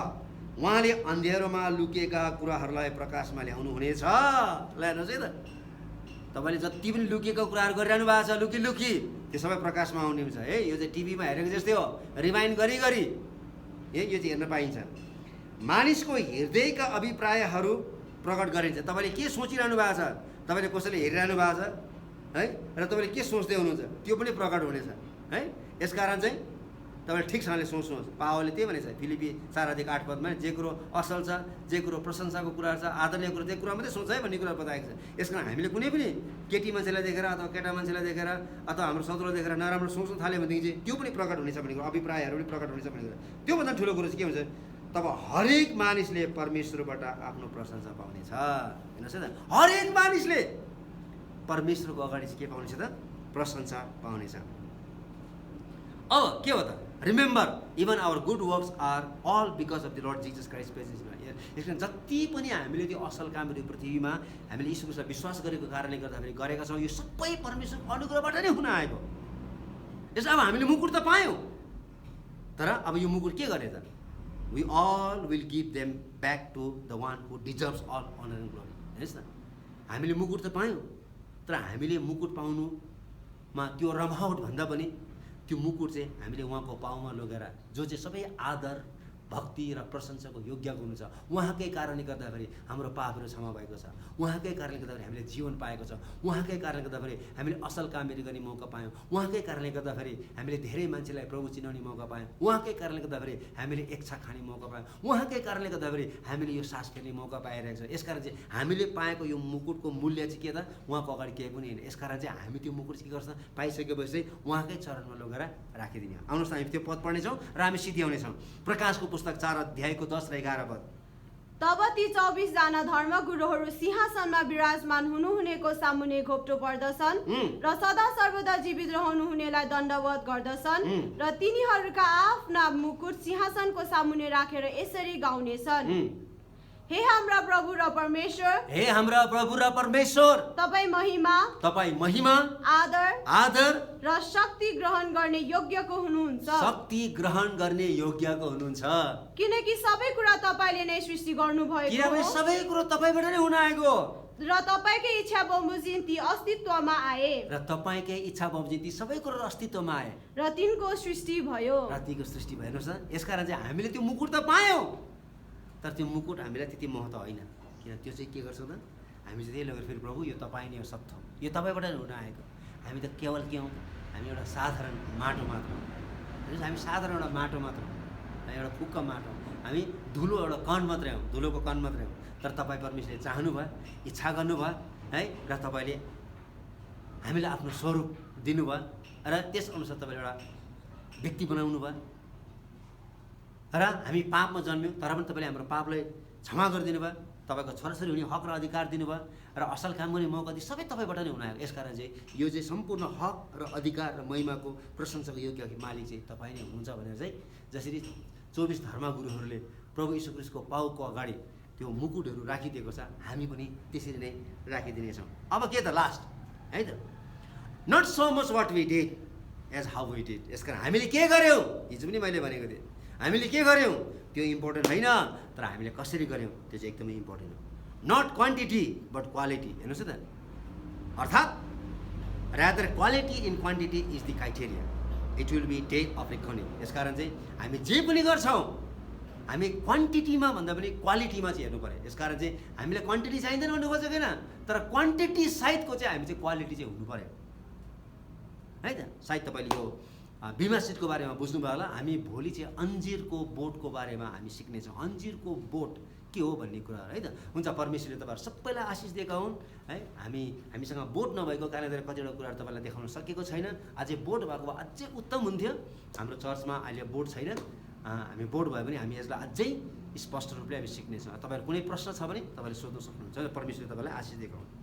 उहाँले अँध्यारोमा लुकेका कुराहरूलाई प्रकाशमा ल्याउनु हुनेछ। ल हेर्नुहोस् है त, तपाईँले जति पनि लुकेको कुराहरू गरिरहनु भएको छ लुकी त्यो सबै प्रकाशमा आउने हुन्छ है। यो चाहिँ टिभीमा हेरेको जस्तै हो, रिमाइन्ड गरी यो चाहिँ हेर्न पाइन्छ। मानिसको हृदयका अभिप्रायहरू प्रकट गरिन्छ। तपाईँले के सोचिरहनु भएको छ, तपाईँले कसैले हेरिरहनु भएको छ है, र तपाईँले के सोच्दै हुनुहुन्छ त्यो पनि प्रकट हुनेछ है। यसकारण चाहिँ तपाईँले ठिकसँगले सोच्नुहोस्। पावलले त्यही भनेछ फिलिपी 4:8 जे कुरो असल छ, जे कुरो प्रशंसाको कुराहरू छ, आदरणीय कुरो, त्यो कुरा मात्रै सोच है भन्ने कुरा बताएको छ। यसकारण हामीले कुनै पनि केटी मान्छेलाई देखेर अथवा केटा मान्छेलाई देखेर अथवा हाम्रो शत्रुलाई देखेर नराम्रो सोच्नु थाल्यो भनेदेखि चाहिँ त्यो पनि प्रकट हुनेछ भन्ने कुरो, अभिप्रायहरू पनि प्रकट हुनेछ भन्ने कुरा। त्योभन्दा ठुलो कुरो चाहिँ के हुन्छ, तब हरेक मानिसले परमेश्वरबाट आफ्नो प्रशंसा पाउनेछ। हेर्नुहोस् है त, हरेक मानिसले परमेश्वरको अगाडि चाहिँ के पाउनेछ त, प्रशंसा पाउनेछ। अब के हो त, remember even our good works are all because of the Lord Jesus Christ presence. यसकारण जति पनि हामीले त्यो असल कामहरू पृथ्वीमा हामीले यीशु ख्रीष्टमा विश्वास गरेको कारणले गर्दाखेरि गरेका छौँ, यो सबै परमेश्वरको अनुग्रहबाट नै हुन आएको। यसो अब हामीले मुकुट त पायौँ, तर अब यो मुकुट के गरे त, we all will give them back to the one who deserves all honor and glory. हेर्नुहोस् न, हामीले मुकुट त पायौँ, तर हामीले मुकुट पाउनुमा त्यो रमावट भन्दा पनि त्यो मुकुट चाहिँ हामीले उहाँको पाउमा लगेर जो चाहिँ सबै आदर भक्ति र प्रशंसाको योग्यको हुनुहुन्छ, उहाँकै कारणले गर्दाखेरि हाम्रो पापहरू क्षमा भएको छ, उहाँकै कारणले गर्दाखेरि हामीले जीवन पाएको छ, उहाँकै कारणले गर्दाखेरि हामीले असल कामहरू गर्ने मौका पायौँ, उहाँकै कारणले गर्दाखेरि हामीले धेरै मान्छेलाई प्रभु चिनाउने मौका पायौँ, उहाँकै कारणले गर्दाखेरि हामीले इच्छा खाने मौका पायौँ, उहाँकै कारणले गर्दाखेरि हामीले यो सास फेर्ने मौका पाइरहेको छ। यसकारण चाहिँ हामीले पाएको यो मुकुटको मूल्य चाहिँ के त उहाँको अगाडि केही पनि होइन। यसकारण चाहिँ हामी त्यो मुकुट के गर्छ पाइसकेपछि उहाँकै चरणमा लगेर राखिदिने। आउनुहोस् न हामी त्यो पद पढ्नेछौँ र हामी सिद्ध्याउनेछौँ। प्रकाशको पुस्तक 4 अध्यायको 10 र 11 पद। तब ती 24 जना धर्मगुरुहरू सिंहासनमा विराजमान हुनुहुनेको सामुन्ने घोप्टो पर्दछन् र सदा सर्वदा जीवित रहनुहुनेलाई दण्डवत गर्दछन् र तिनीहरूका आफ्ना मुकुट सिंहासनको सामुन्ने राखेर यसरी गाउनेछन्, हे हाम्रा प्रभु र परमेश्वर, हे हाम्रा प्रभु र परमेश्वर, तपाईँ महिमा आदर र शक्ति ग्रहण गर्ने योग्यको हुनुहुन्छ, किनकि सबै कुरा तपाईले नै सृष्टि गर्नुभएको हो, सबै कुरा तपाईबाट नै हुन आएको र तपाईकै इच्छा बमोजिम ती अस्तित्वमा आए, ती सबै कुरा अस्तित्वमा आए र तिनको सृष्टि भयो। हेर्नुहोस् न, यसकारण चाहिँ हामीले त्यो मुकुट त पायौँ, तर त्यो मुकुट हामीलाई त्यति महत्त्व होइन। किन त्यो चाहिँ के गर्छौँ त हामी चाहिँ त्यही लगेर फेरि प्रभु यो तपाईँ नै हो, सब थोक यो तपाईँबाट नै हुन आएको। हामी त केवल के हौँ, हामी एउटा साधारण माटो मात्र हौँ। हेर्नुहोस्, हामी साधारण एउटा माटो मात्र हौँ, एउटा फुक्का माटो हौँ, हामी धुलो एउटा कण मात्रै हौँ, धुलोको कण मात्रै हौँ। तर तपाईँ परमेश्वरले चाहनुभयो, इच्छा गर्नुभयो है, र तपाईँले हामीलाई आफ्नो स्वरूप दिनुभयो र त्यस अनुसार तपाईँले एउटा व्यक्ति बनाउनु भयो र हामी पापमा जन्म्यौँ, तर पनि तपाईँले हाम्रो पापलाई क्षमा गरिदिनु भयो, तपाईँको छोराछोरी हुने हक र अधिकार दिनुभयो र असल काम गर्ने मौका दिए, सबै तपाईँबाट नै हुन आएको। यसकारण चाहिँ यो चाहिँ सम्पूर्ण हक र अधिकार र महिमाको प्रशंसाको योग्य मालिक चाहिँ तपाईँ नै हुनुहुन्छ भनेर चाहिँ जसरी 24 धर्मगुरुहरूले प्रभु यीशु ख्रीष्टको पाउको अगाडि त्यो मुकुटहरू राखिदिएको छ, हामी पनि त्यसरी नै राखिदिनेछौँ। अब के त लास्ट है त, not so much what we did as how we did. यसकारण हामीले के गर्यौँ, हिजो पनि मैले भनेको थिएँ, हामीले के गर्यौँ त्यो इम्पोर्टेन्ट होइन, तर हामीले कसरी गर्यौँ त्यो चाहिँ एकदमै इम्पोर्टेन्ट हो। Not quantity but quality. हेर्नुहोस् त, अर्थात् rather quality in quantity is the criteria, it will be day of reckoning. यसकारण चाहिँ हामी जे पनि गर्छौँ हामी क्वान्टिटीमा भन्दा पनि क्वालिटीमा चाहिँ हेर्नु पऱ्यो। यसकारण चाहिँ हामीलाई क्वान्टिटी चाहिँदैन भन्नु खोजेको होइन, तर क्वान्टिटी सहितको चाहिँ हामी चाहिँ क्वालिटी चाहिँ हुनु पऱ्यो है त। सायद तपाईँले यो बिमा सिटको बारेमा बुझ्नुभयो होला। हामी भोलि चाहिँ अन्जिरको बोटको बारेमा हामी सिक्नेछौँ, अन्जिरको बोट के हो भन्ने कुरा है त। हुन्छ, परमेश्वरले तपाईँहरू सबैलाई आशिष दिएका हुन् है। हामीसँग बोट नभएको कारणले कतिवटा कुराहरू तपाईँलाई देखाउन सकेको छैन। अझै बोट भएको भए अझै उत्तम हुन्थ्यो। हाम्रो चर्चमा अहिले बोट छैन, हामी बोट भयो भने हामी यसलाई अझै स्पष्ट रूपले हामी सिक्नेछौँ। तपाईँहरू कुनै प्रश्न छ भने तपाईँले सोध्न सक्नुहुन्छ। परमेश्वरले तपाईँलाई आशिष दिएका हुन्।